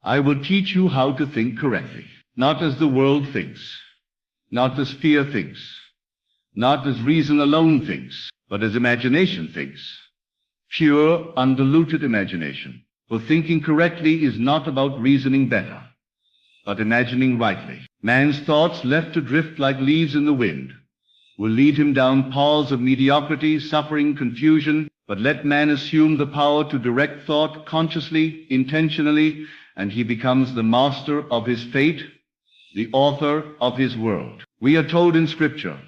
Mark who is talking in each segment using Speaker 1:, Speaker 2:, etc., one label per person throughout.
Speaker 1: I will teach you how to think correctly, not as the world thinks, not as fear thinks, not as reason alone thinks, but as imagination thinks. Pure, undiluted imagination. For thinking correctly is not about reasoning better, but imagining rightly. Man's thoughts, left to drift like leaves in the wind, will lead him down paths of mediocrity, suffering, confusion. But let man assume the power to direct thought consciously, intentionally, and he becomes the master of his fate, the author of his world. We are told in Scripture,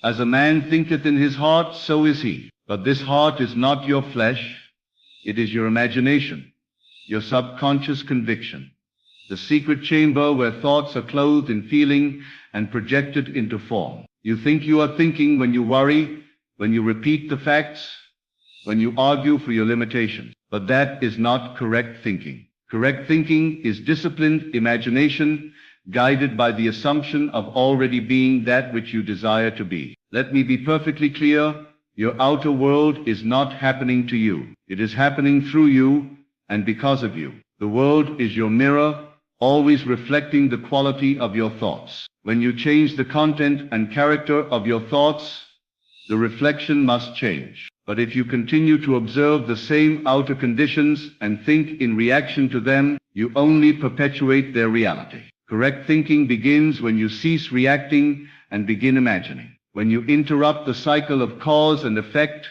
Speaker 1: as a man thinketh in his heart, so is he. But this heart is not your flesh, it is your imagination, your subconscious conviction, the secret chamber where thoughts are clothed in feeling and projected into form. You think you are thinking when you worry, when you repeat the facts, when you argue for your limitations. But that is not correct thinking. Correct thinking is disciplined imagination, guided by the assumption of already being that which you desire to be. Let me be perfectly clear. Your outer world is not happening to you. It is happening through you and because of you. The world is your mirror, always reflecting the quality of your thoughts. When you change the content and character of your thoughts, the reflection must change. But if you continue to observe the same outer conditions and think in reaction to them, you only perpetuate their reality. Correct thinking begins when you cease reacting and begin imagining. When you interrupt the cycle of cause and effect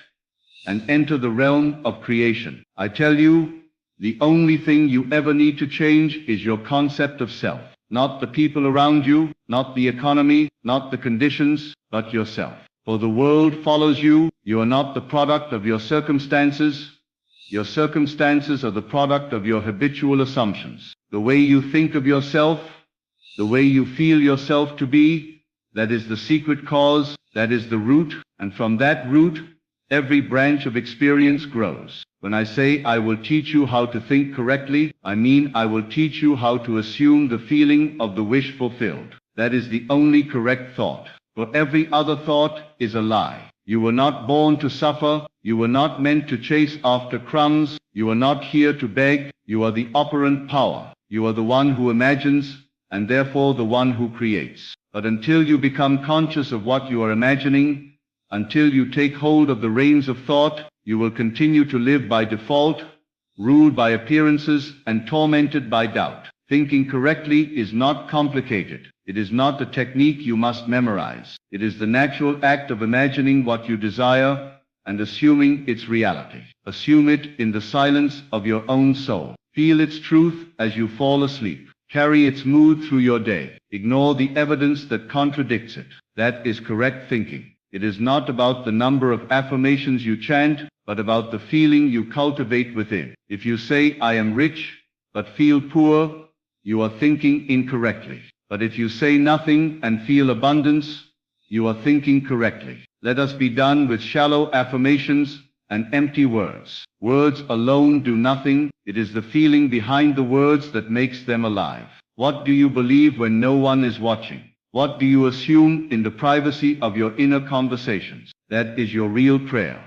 Speaker 1: and enter the realm of creation. I tell you, the only thing you ever need to change is your concept of self. Not the people around you, not the economy, not the conditions, but yourself. For the world follows you. You are not the product of your circumstances. Your circumstances are the product of your habitual assumptions. The way you think of yourself, the way you feel yourself to be, that is the secret cause, that is the root, and from that root, every branch of experience grows. When I say I will teach you how to think correctly, I mean I will teach you how to assume the feeling of the wish fulfilled. That is the only correct thought. For every other thought is a lie. You were not born to suffer. You were not meant to chase after crumbs. You are not here to beg. You are the operant power. You are the one who imagines, and therefore the one who creates. But until you become conscious of what you are imagining, until you take hold of the reins of thought, you will continue to live by default, ruled by appearances and tormented by doubt. Thinking correctly is not complicated. It is not a technique you must memorize. It is the natural act of imagining what you desire and assuming its reality. Assume it in the silence of your own soul. Feel its truth as you fall asleep. Carry its mood through your day. Ignore the evidence that contradicts it. That is correct thinking. It is not about the number of affirmations you chant, but about the feeling you cultivate within. If you say, I am rich, but feel poor, you are thinking incorrectly. But if you say nothing and feel abundance, you are thinking correctly. Let us be done with shallow affirmations and empty words. Words alone do nothing. It is the feeling behind the words that makes them alive. What do you believe when no one is watching? What do you assume in the privacy of your inner conversations? That is your real prayer,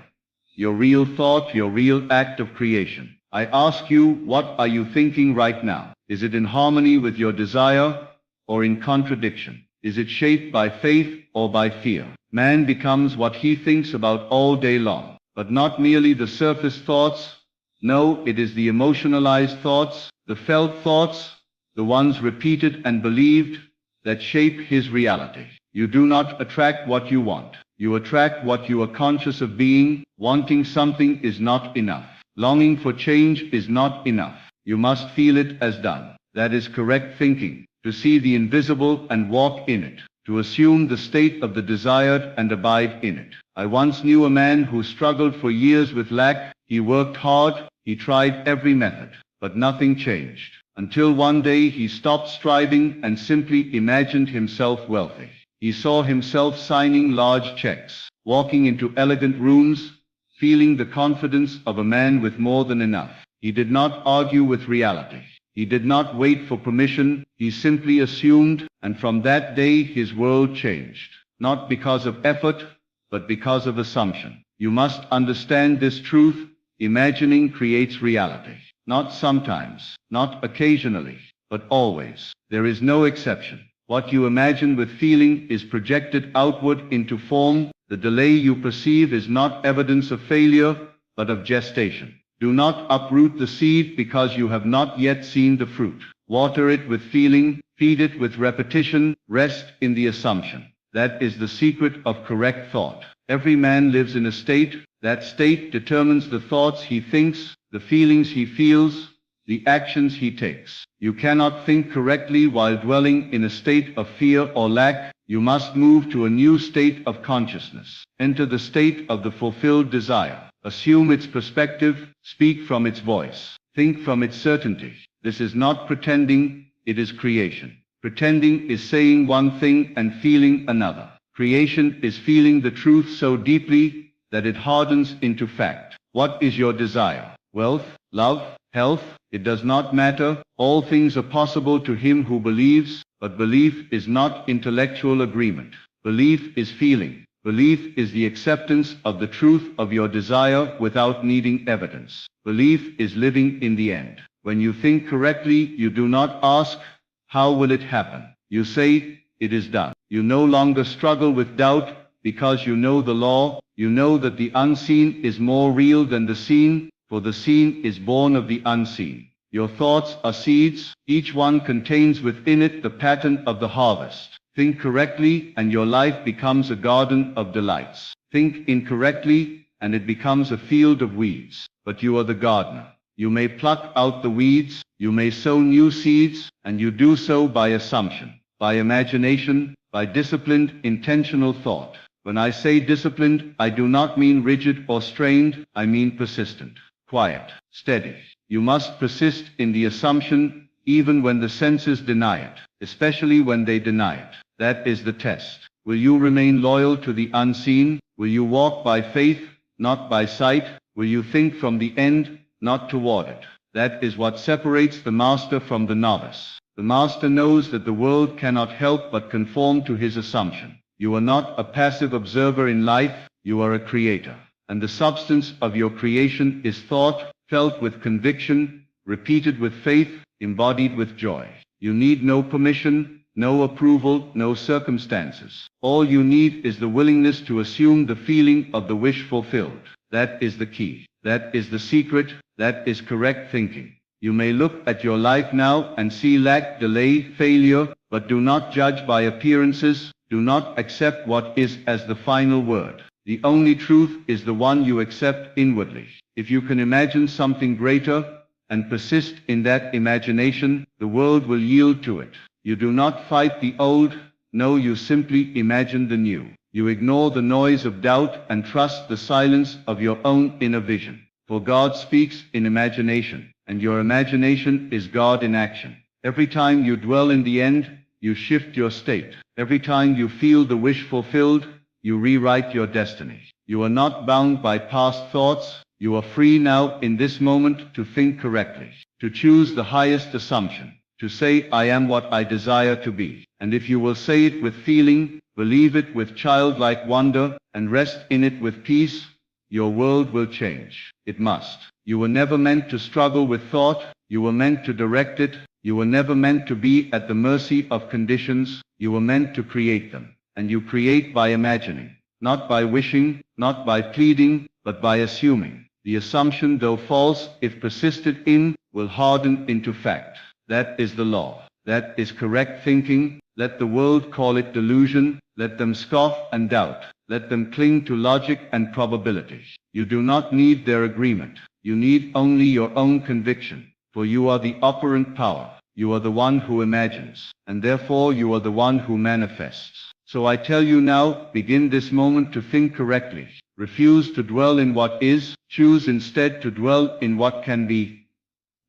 Speaker 1: your real thought, your real act of creation. I ask you, what are you thinking right now? Is it in harmony with your desire or in contradiction? Is it shaped by faith or by fear? Man becomes what he thinks about all day long, but not merely the surface thoughts. No, it is the emotionalized thoughts, the felt thoughts, the ones repeated and believed, that shape his reality. You do not attract what you want. You attract what you are conscious of being. Wanting something is not enough. Longing for change is not enough. You must feel it as done. That is correct thinking. To see the invisible and walk in it. To assume the state of the desired and abide in it. I once knew a man who struggled for years with lack. He worked hard. He tried every method. But nothing changed. Until one day he stopped striving and simply imagined himself wealthy. He saw himself signing large checks, walking into elegant rooms, feeling the confidence of a man with more than enough. He did not argue with reality. He did not wait for permission. He simply assumed, and from that day his world changed. Not because of effort, but because of assumption. You must understand this truth. Imagining creates reality. Not sometimes, not occasionally, but always. There is no exception. What you imagine with feeling is projected outward into form. The delay you perceive is not evidence of failure, but of gestation. Do not uproot the seed because you have not yet seen the fruit. Water it with feeling, feed it with repetition, rest in the assumption. That is the secret of correct thought. Every man lives in a state. That state determines the thoughts he thinks, the feelings he feels, the actions he takes. You cannot think correctly while dwelling in a state of fear or lack. You must move to a new state of consciousness. Enter the state of the fulfilled desire. Assume its perspective, speak from its voice, think from its certainty. This is not pretending, it is creation. Pretending is saying one thing and feeling another. Creation is feeling the truth so deeply that it hardens into fact. What is your desire? Wealth, love, health? It does not matter. All things are possible to him who believes, but belief is not intellectual agreement. Belief is feeling. Belief is the acceptance of the truth of your desire without needing evidence. Belief is living in the end. When you think correctly, you do not ask, how will it happen? You say, it is done. You no longer struggle with doubt because you know the law. You know that the unseen is more real than the seen, for the seen is born of the unseen. Your thoughts are seeds. Each one contains within it the pattern of the harvest. Think correctly and your life becomes a garden of delights. Think incorrectly and it becomes a field of weeds. But you are the gardener. You may pluck out the weeds, you may sow new seeds, and you do so by assumption, by imagination, by disciplined, intentional thought. When I say disciplined, I do not mean rigid or strained, I mean persistent, quiet, steady. You must persist in the assumption even when the senses deny it, especially when they deny it. That is the test. Will you remain loyal to the unseen? Will you walk by faith, not by sight? Will you think from the end, not toward it? That is what separates the master from the novice. The master knows that the world cannot help but conform to his assumption. You are not a passive observer in life, you are a creator. And the substance of your creation is thought, felt with conviction, repeated with faith, embodied with joy. You need no permission, no approval, no circumstances. All you need is the willingness to assume the feeling of the wish fulfilled. That is the key. That is the secret. That is correct thinking. You may look at your life now and see lack, delay, failure, but do not judge by appearances. Do not accept what is as the final word. The only truth is the one you accept inwardly. If you can imagine something greater and persist in that imagination, the world will yield to it. You do not fight the old, no, you simply imagine the new. You ignore the noise of doubt and trust the silence of your own inner vision. For God speaks in imagination, and your imagination is God in action. Every time you dwell in the end, you shift your state. Every time you feel the wish fulfilled, you rewrite your destiny. You are not bound by past thoughts. You are free now in this moment to think correctly, to choose the highest assumption, to say, I am what I desire to be. And if you will say it with feeling, believe it with childlike wonder, and rest in it with peace, your world will change. It must. You were never meant to struggle with thought. You were meant to direct it. You were never meant to be at the mercy of conditions. You were meant to create them. And you create by imagining, not by wishing, not by pleading, but by assuming. The assumption, though false, if persisted in, will harden into fact. That is the law. That is correct thinking. Let the world call it delusion. Let them scoff and doubt. Let them cling to logic and probability. You do not need their agreement. You need only your own conviction. For you are the operant power. You are the one who imagines. And therefore you are the one who manifests. So I tell you now, begin this moment to think correctly. Refuse to dwell in what is. Choose instead to dwell in what can be.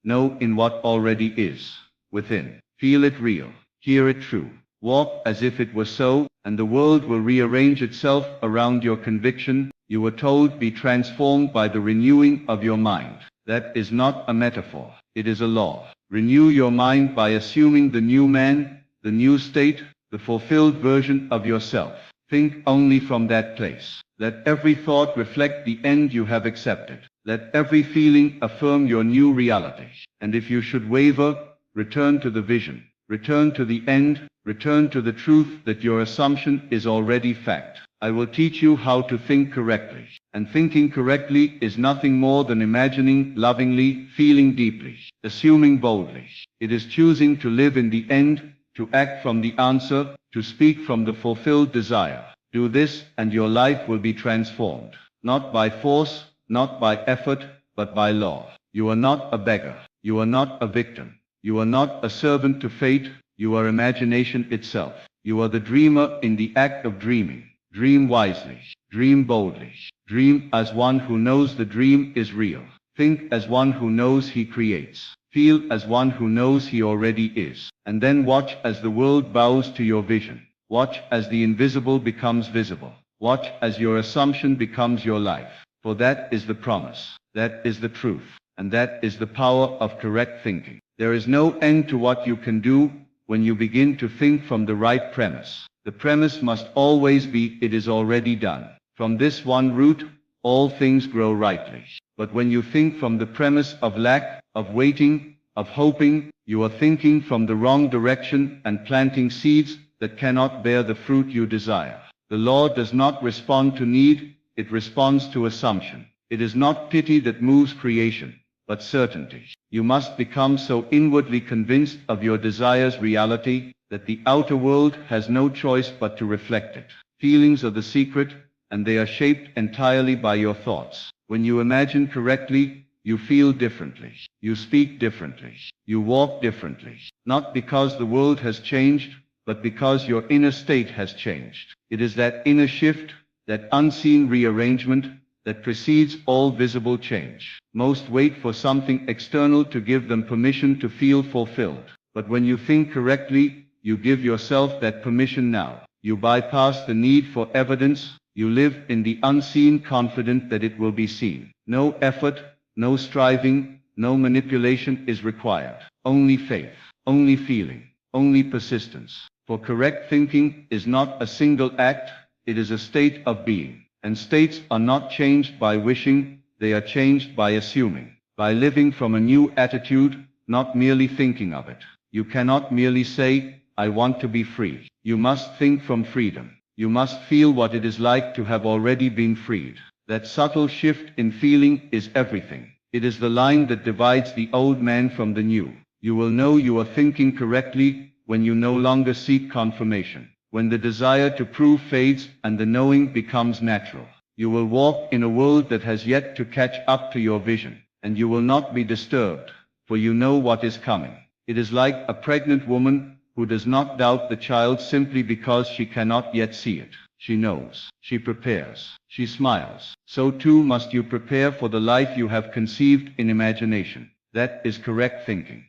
Speaker 1: Know in what already is. Within. Feel it real. Hear it true. Walk as if it were so, and the world will rearrange itself around your conviction. You were told, be transformed by the renewing of your mind. That is not a metaphor. It is a law. Renew your mind by assuming the new man, the new state, the fulfilled version of yourself. Think only from that place. Let every thought reflect the end you have accepted. Let every feeling affirm your new reality. And if you should waver, return to the vision, return to the end, return to the truth that your assumption is already fact. I will teach you how to think correctly. And thinking correctly is nothing more than imagining lovingly, feeling deeply, assuming boldly. It is choosing to live in the end, to act from the answer, to speak from the fulfilled desire. Do this and your life will be transformed. Not by force, not by effort, but by law. You are not a beggar. You are not a victim. You are not a servant to fate. You are imagination itself. You are the dreamer in the act of dreaming. Dream wisely. Dream boldly. Dream as one who knows the dream is real. Think as one who knows he creates. Feel as one who knows he already is. And then watch as the world bows to your vision. Watch as the invisible becomes visible. Watch as your assumption becomes your life. For that is the promise. That is the truth. And that is the power of correct thinking. There is no end to what you can do when you begin to think from the right premise. The premise must always be, it is already done. From this one root, all things grow rightly. But when you think from the premise of lack, of waiting, of hoping, you are thinking from the wrong direction and planting seeds that cannot bear the fruit you desire. The law does not respond to need, it responds to assumption. It is not pity that moves creation, but certainty. You must become so inwardly convinced of your desire's reality that the outer world has no choice but to reflect it. Feelings are the secret, and they are shaped entirely by your thoughts. When you imagine correctly, you feel differently. You speak differently. You walk differently. Not because the world has changed, but because your inner state has changed. It is that inner shift, that unseen rearrangement, that precedes all visible change. Most wait for something external to give them permission to feel fulfilled. But when you think correctly, you give yourself that permission now. You bypass the need for evidence. You live in the unseen, confident that it will be seen. No effort, no striving, no manipulation is required. Only faith, only feeling, only persistence. For correct thinking is not a single act, it is a state of being. And states are not changed by wishing, they are changed by assuming, by living from a new attitude, not merely thinking of it. You cannot merely say, I want to be free. You must think from freedom. You must feel what it is like to have already been freed. That subtle shift in feeling is everything. It is the line that divides the old man from the new. You will know you are thinking correctly when you no longer seek confirmation. When the desire to prove fades and the knowing becomes natural. You will walk in a world that has yet to catch up to your vision. And you will not be disturbed, for you know what is coming. It is like a pregnant woman who does not doubt the child simply because she cannot yet see it. She knows. She prepares. She smiles. So too must you prepare for the life you have conceived in imagination. That is correct thinking.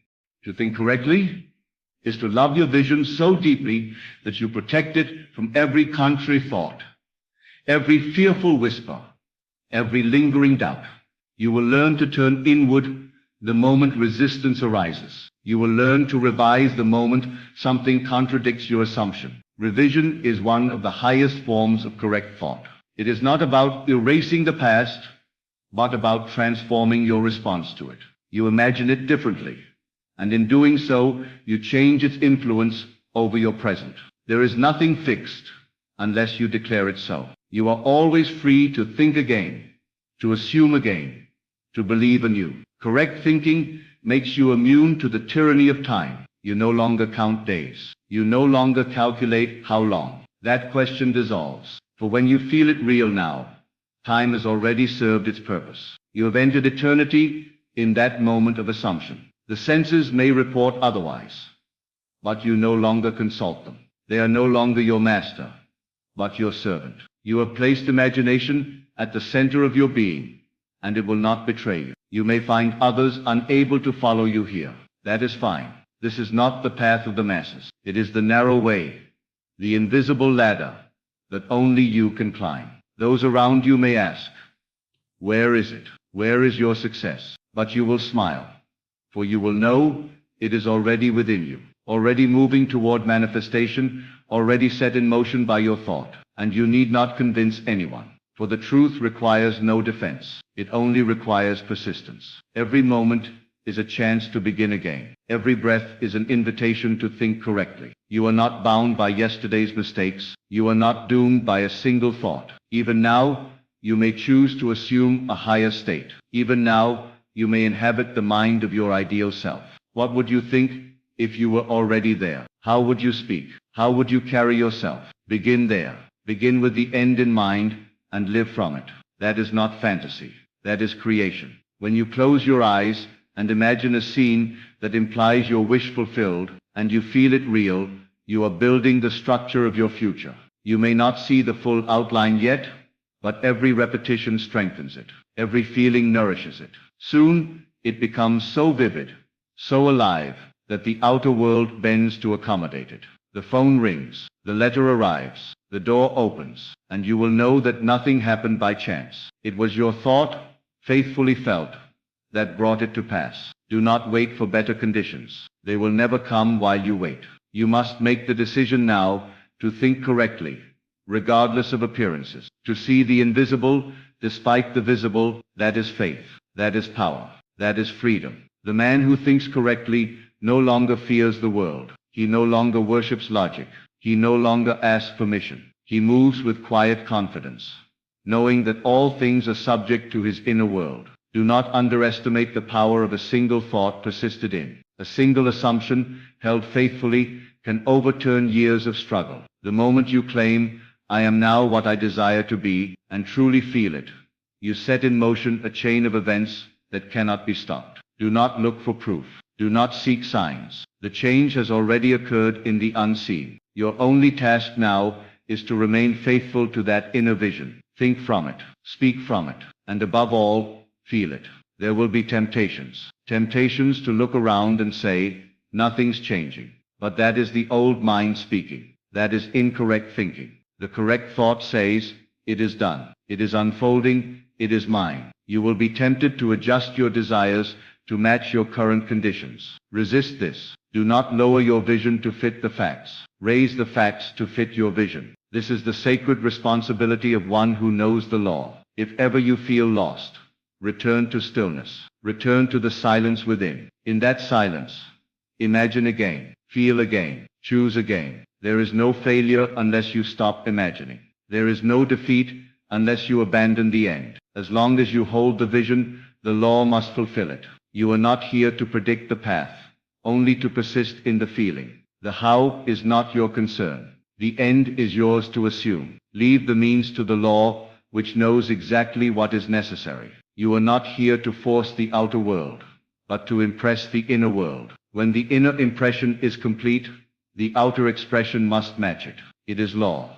Speaker 1: To think correctly is to love your vision so deeply that you protect it from every contrary thought, every fearful whisper, every lingering doubt. You will learn to turn inward the moment resistance arises. You will learn to revise the moment something contradicts your assumption. Revision is one of the highest forms of correct thought. It is not about erasing the past, but about transforming your response to it. You imagine it differently, and in doing so, you change its influence over your present. There is nothing fixed unless you declare it so. You are always free to think again, to assume again, to believe anew. Correct thinking makes you immune to the tyranny of time. You no longer count days. You no longer calculate how long. That question dissolves. For when you feel it real now, time has already served its purpose. You have entered eternity in that moment of assumption. The senses may report otherwise, but you no longer consult them. They are no longer your master, but your servant. You have placed imagination at the center of your being, and it will not betray you. You may find others unable to follow you here. That is fine. This is not the path of the masses. It is the narrow way, the invisible ladder that only you can climb. Those around you may ask, where is it? Where is your success? But you will smile, for you will know it is already within you, already moving toward manifestation, already set in motion by your thought. And you need not convince anyone, For the truth requires no defense. It only requires persistence. Every moment is a chance to begin again. Every breath is an invitation to think correctly. You are not bound by yesterday's mistakes. You are not doomed by a single thought. Even now, you may choose to assume a higher state. Even now, you may inhabit the mind of your ideal self. What would you think if you were already there? How would you speak? How would you carry yourself? Begin there. Begin with the end in mind and live from it. That is not fantasy. That is creation. When you close your eyes and imagine a scene that implies your wish fulfilled and you feel it real, you are building the structure of your future. You may not see the full outline yet, but every repetition strengthens it. Every feeling nourishes it. Soon, it becomes so vivid, so alive, that the outer world bends to accommodate it. The phone rings, the letter arrives, the door opens, and you will know that nothing happened by chance. It was your thought, faithfully felt, that brought it to pass. Do not wait for better conditions. They will never come while you wait. You must make the decision now to think correctly, regardless of appearances. To see the invisible despite the visible, that is faith. That is power. That is freedom. The man who thinks correctly no longer fears the world. He no longer worships logic. He no longer asks permission. He moves with quiet confidence, knowing that all things are subject to his inner world. Do not underestimate the power of a single thought persisted in. A single assumption held faithfully can overturn years of struggle. The moment you claim, "I am now what I desire to be," and truly feel it, you set in motion a chain of events that cannot be stopped. Do not look for proof. Do not seek signs. The change has already occurred in the unseen. Your only task now is to remain faithful to that inner vision. Think from it, speak from it, and above all, feel it. There will be temptations. Temptations to look around and say, "Nothing's changing." But that is the old mind speaking. That is incorrect thinking. The correct thought says, "It is done. It is unfolding. It is mine." You will be tempted to adjust your desires to match your current conditions. Resist this. Do not lower your vision to fit the facts. Raise the facts to fit your vision. This is the sacred responsibility of one who knows the law. If ever you feel lost, return to stillness. Return to the silence within. In that silence, imagine again, feel again, choose again. There is no failure unless you stop imagining. There is no defeat unless you abandon the end. As long as you hold the vision, the law must fulfill it. You are not here to predict the path, only to persist in the feeling. The how is not your concern. The end is yours to assume. Leave the means to the law, which knows exactly what is necessary. You are not here to force the outer world, but to impress the inner world. When the inner impression is complete, the outer expression must match it. It is law.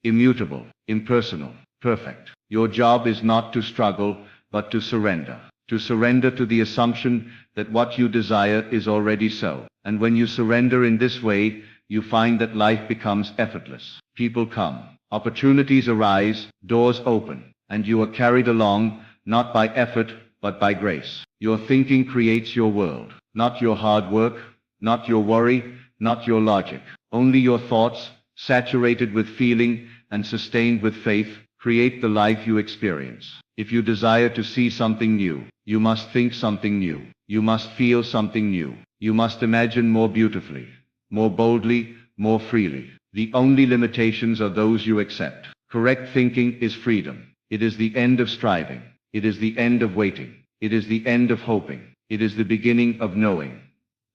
Speaker 1: Immutable, impersonal, perfect. Your job is not to struggle, but to surrender. To surrender to the assumption that what you desire is already so. And when you surrender in this way, you find that life becomes effortless. People come, opportunities arise, doors open, and you are carried along, not by effort, but by grace. Your thinking creates your world, not your hard work, not your worry, not your logic. Only your thoughts, saturated with feeling and sustained with faith, create the life you experience. If you desire to see something new, you must think something new. You must feel something new. You must imagine more beautifully, more boldly, more freely. The only limitations are those you accept. Correct thinking is freedom. It is the end of striving. It is the end of waiting. It is the end of hoping. It is the beginning of knowing.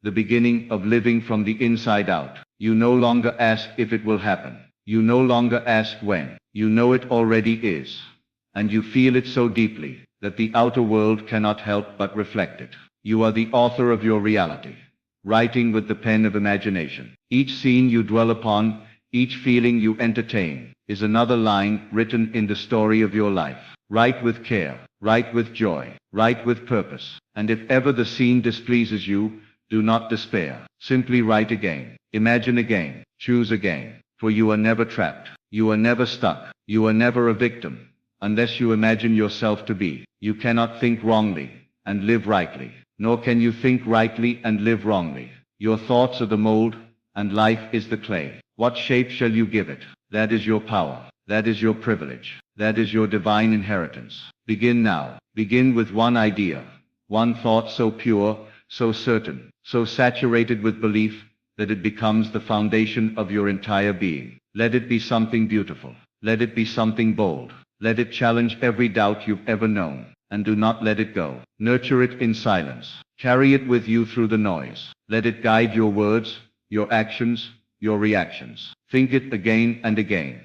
Speaker 1: The beginning of living from the inside out. You no longer ask if it will happen. You no longer ask when. You know it already is. And you feel it so deeply that the outer world cannot help but reflect it. You are the author of your reality, writing with the pen of imagination. Each scene you dwell upon, each feeling you entertain, is another line written in the story of your life. Write with care, write with joy, write with purpose. And if ever the scene displeases you, do not despair. Simply write again, imagine again, choose again. For you are never trapped. You are never stuck. You are never a victim. Unless you imagine yourself to be. You cannot think wrongly and live rightly, nor can you think rightly and live wrongly. Your thoughts are the mold, and life is the clay. What shape shall you give it? That is your power. That is your privilege. That is your divine inheritance. Begin now. Begin with one idea, one thought so pure, so certain, so saturated with belief, that it becomes the foundation of your entire being. Let it be something beautiful. Let it be something bold. Let it challenge every doubt you've ever known, and do not let it go. Nurture it in silence. Carry it with you through the noise. Let it guide your words, your actions, your reactions. Think it again and again,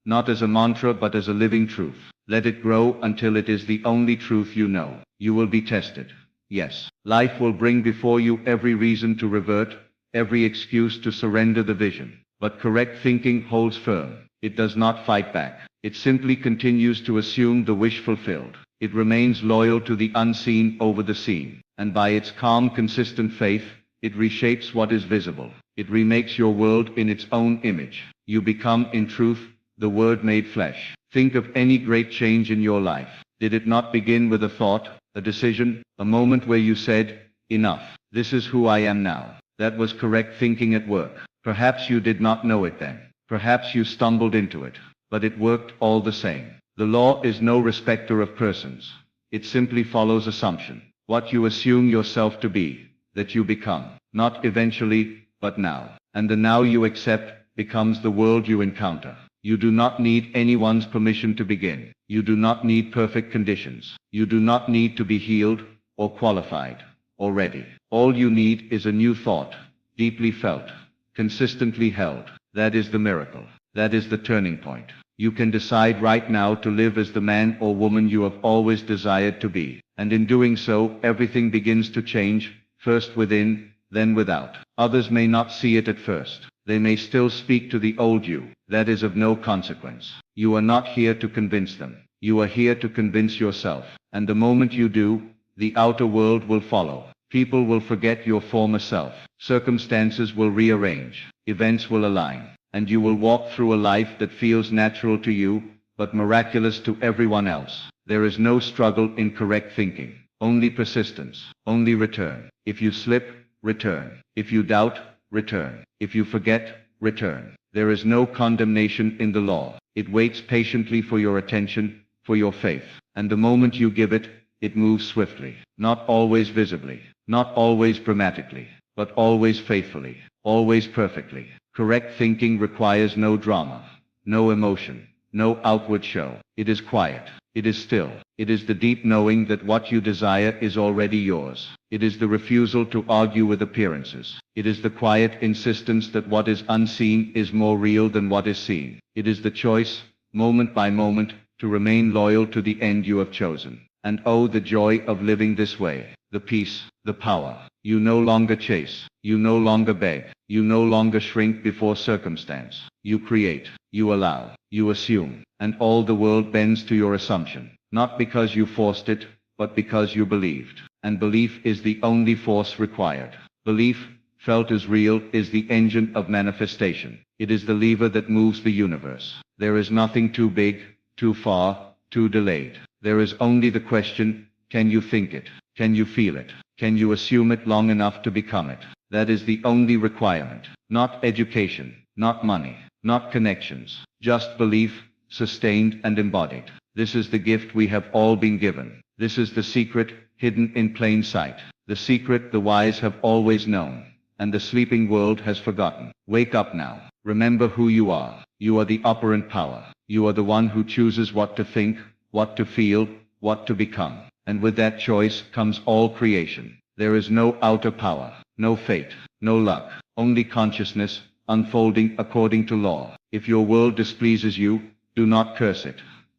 Speaker 1: not as a mantra but as a living truth. Let it grow until it is the only truth you know. You will be tested. Yes, life will bring before you every reason to revert, every excuse to surrender the vision. But correct thinking holds firm. It does not fight back. It simply continues to assume the wish fulfilled. It remains loyal to the unseen over the seen. And by its calm, consistent faith, it reshapes what is visible. It remakes your world in its own image. You become, in truth, the Word made flesh. Think of any great change in your life. Did it not begin with a thought, a decision, a moment where you said, "Enough. This is who I am now"? That was correct thinking at work. Perhaps you did not know it then. Perhaps you stumbled into it. But it worked all the same. The law is no respecter of persons. It simply follows assumption. What you assume yourself to be, that you become. Not eventually, but now. And the now you accept becomes the world you encounter. You do not need anyone's permission to begin. You do not need perfect conditions. You do not need to be healed, or qualified, or ready. All you need is a new thought, deeply felt, consistently held. That is the miracle. That is the turning point. You can decide right now to live as the man or woman you have always desired to be. And in doing so, everything begins to change, first within, then without. Others may not see it at first. They may still speak to the old you. That is of no consequence. You are not here to convince them. You are here to convince yourself. And the moment you do, the outer world will follow. People will forget your former self. Circumstances will rearrange. Events will align. And you will walk through a life that feels natural to you, but miraculous to everyone else. There is no struggle in correct thinking. Only persistence. Only return. If you slip, return. If you doubt, return. If you forget, return. There is no condemnation in the law. It waits patiently for your attention, for your faith. And the moment you give it, it moves swiftly. Not always visibly. Not always dramatically. But always faithfully. Always perfectly. Correct thinking requires no drama, no emotion, no outward show. It is quiet. It is still. It is the deep knowing that what you desire is already yours. It is the refusal to argue with appearances. It is the quiet insistence that what is unseen is more real than what is seen. It is the choice, moment by moment, to remain loyal to the end you have chosen. And oh, the joy of living this way. The peace, the power. You no longer chase. You no longer beg. You no longer shrink before circumstance. You create. You allow. You assume. And all the world bends to your assumption. Not because you forced it, but because you believed. And belief is the only force required. Belief, felt as real, is the engine of manifestation. It is the lever that moves the universe. There is nothing too big, too far, too delayed. There is only the question, can you think it? Can you feel it? Can you assume it long enough to become it? That is the only requirement. Not education, not money, not connections. Just belief, sustained and embodied. This is the gift we have all been given. This is the secret, hidden in plain sight. The secret the wise have always known, and the sleeping world has forgotten. Wake up now. Remember who you are. You are the operant power. You are the one who chooses what to think, what to feel, what to become. And with that choice comes all creation. There is no outer power, no fate, no luck, only consciousness, unfolding according to law. If your world displeases you, do not curse it.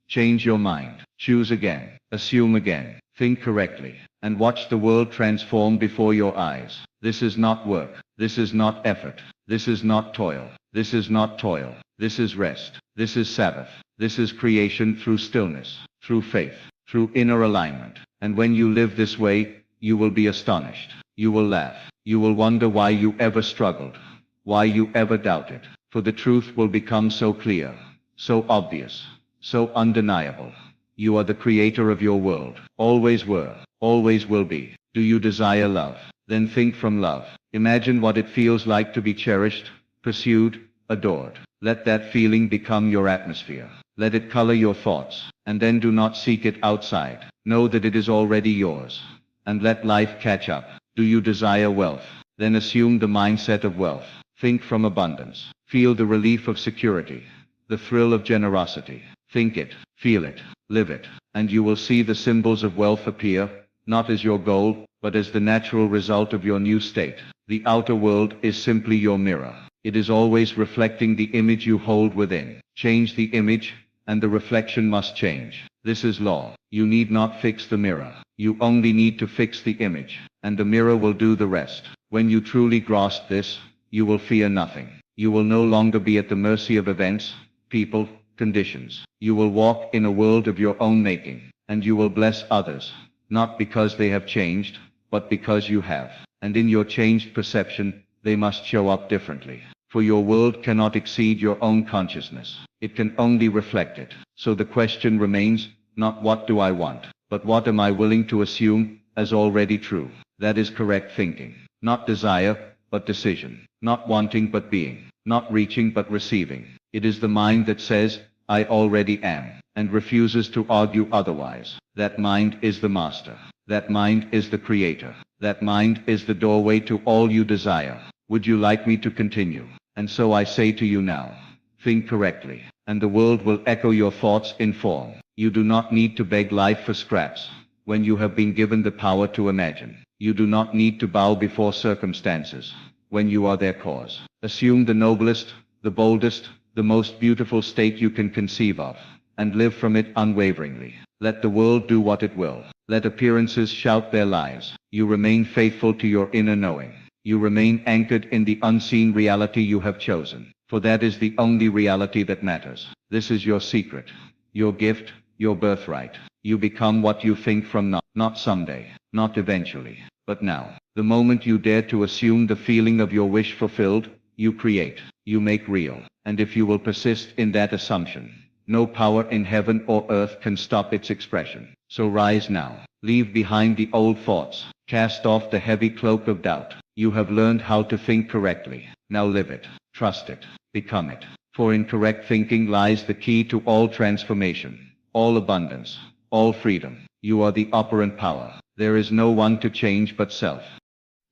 Speaker 1: Change your mind. Choose again. Assume again. Think correctly. And watch the world transform before your eyes. This is not work. This is not effort. This is not toil. This is not toil. This is rest. This is Sabbath. This is creation through stillness, through faith, through inner alignment. And when you live this way, you will be astonished. You will laugh. You will wonder why you ever struggled, why you ever doubted. For the truth will become so clear, so obvious, so undeniable. You are the creator of your world. Always were, always will be. Do you desire love? Then think from love. Imagine what it feels like to be cherished, pursued, adored. Let that feeling become your atmosphere. Let it color your thoughts, and then do not seek it outside. Know that it is already yours, and let life catch up. Do you desire wealth? Then assume the mindset of wealth. Think from abundance. Feel the relief of security, the thrill of generosity. Think it, feel it, live it, and you will see the symbols of wealth appear, not as your goal, but as the natural result of your new state. The outer world is simply your mirror. It is always reflecting the image you hold within. Change the image, and the reflection must change. This is law. You need not fix the mirror. You only need to fix the image, and the mirror will do the rest. When you truly grasp this, you will fear nothing. You will no longer be at the mercy of events, people, conditions. You will walk in a world of your own making, and you will bless others, not because they have changed, but because you have. And in your changed perception, they must show up differently. For your world cannot exceed your own consciousness. It can only reflect it. So the question remains, not what do I want, but what am I willing to assume as already true. That is correct thinking. Not desire, but decision. Not wanting but being. Not reaching but receiving. It is the mind that says, I already am, and refuses to argue otherwise. That mind is the master. That mind is the creator. That mind is the doorway to all you desire. Would you like me to continue? And so I say to you now, think correctly, and the world will echo your thoughts in form. You do not need to beg life for scraps, when you have been given the power to imagine. You do not need to bow before circumstances, when you are their cause. Assume the noblest, the boldest, the most beautiful state you can conceive of, and live from it unwaveringly. Let the world do what it will. Let appearances shout their lies. You remain faithful to your inner knowing. You remain anchored in the unseen reality you have chosen, for that is the only reality that matters. This is your secret, your gift, your birthright. You become what you think from not someday, not eventually, but now. The moment you dare to assume the feeling of your wish fulfilled, you create, you make real. And if you will persist in that assumption, no power in heaven or earth can stop its expression. So rise now. Leave behind the old thoughts. Cast off the heavy cloak of doubt. You have learned how to think correctly. Now live it. Trust it. Become it. For in correct thinking lies the key to all transformation, all abundance, all freedom. You are the operant power. There is no one to change but self.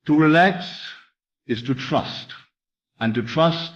Speaker 1: To relax is to trust, and to trust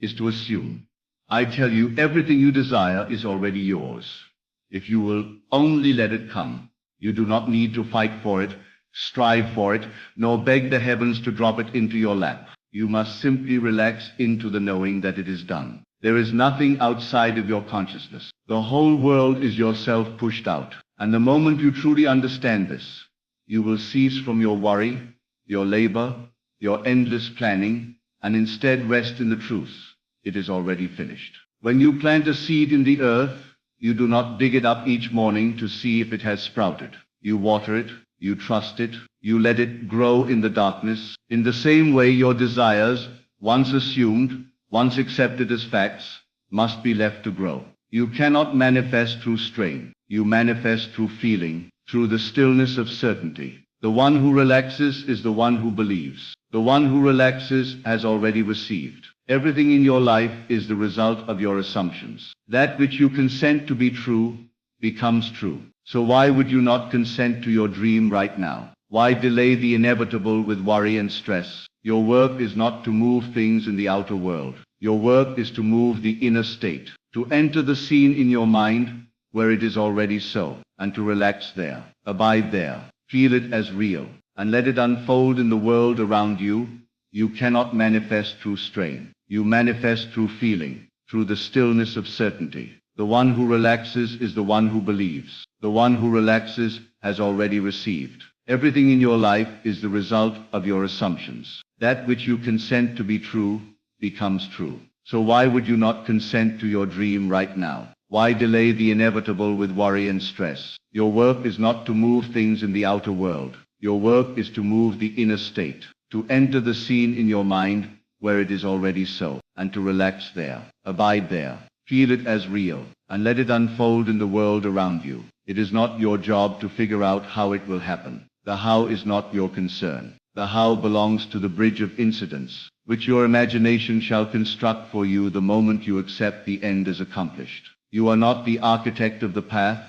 Speaker 1: is to assume. I tell you, everything you desire is already yours. If you will only let it come, you do not need to fight for it, strive for it, nor beg the heavens to drop it into your lap. You must simply relax into the knowing that it is done. There is nothing outside of your consciousness. The whole world is yourself pushed out. And the moment you truly understand this, you will cease from your worry, your labor, your endless planning, and instead rest in the truth. It is already finished. When you plant a seed in the earth, you do not dig it up each morning to see if it has sprouted. You water it, you trust it, you let it grow in the darkness. In the same way, your desires, once assumed, once accepted as facts, must be left to grow. You cannot manifest through strain. You manifest through feeling, through the stillness of certainty. The one who relaxes is the one who believes. The one who relaxes has already received. Everything in your life is the result of your assumptions. That which you consent to be true becomes true. So why would you not consent to your dream right now? Why delay the inevitable with worry and stress? Your work is not to move things in the outer world. Your work is to move the inner state, to enter the scene in your mind where it is already so, and to relax there, abide there, feel it as real, and let it unfold in the world around you. You cannot manifest through strain. You manifest through feeling, through the stillness of certainty. The one who relaxes is the one who believes. The one who relaxes has already received. Everything in your life is the result of your assumptions. That which you consent to be true becomes true. So why would you not consent to your dream right now? Why delay the inevitable with worry and stress? Your work is not to move things in the outer world. Your work is to move the inner state, to enter the scene in your mind where it is already so, and to relax there, abide there, feel it as real, and let it unfold in the world around you. It is not your job to figure out how it will happen. The how is not your concern. The how belongs to the bridge of incidents, which your imagination shall construct for you the moment you accept the end as accomplished. You are not the architect of the path,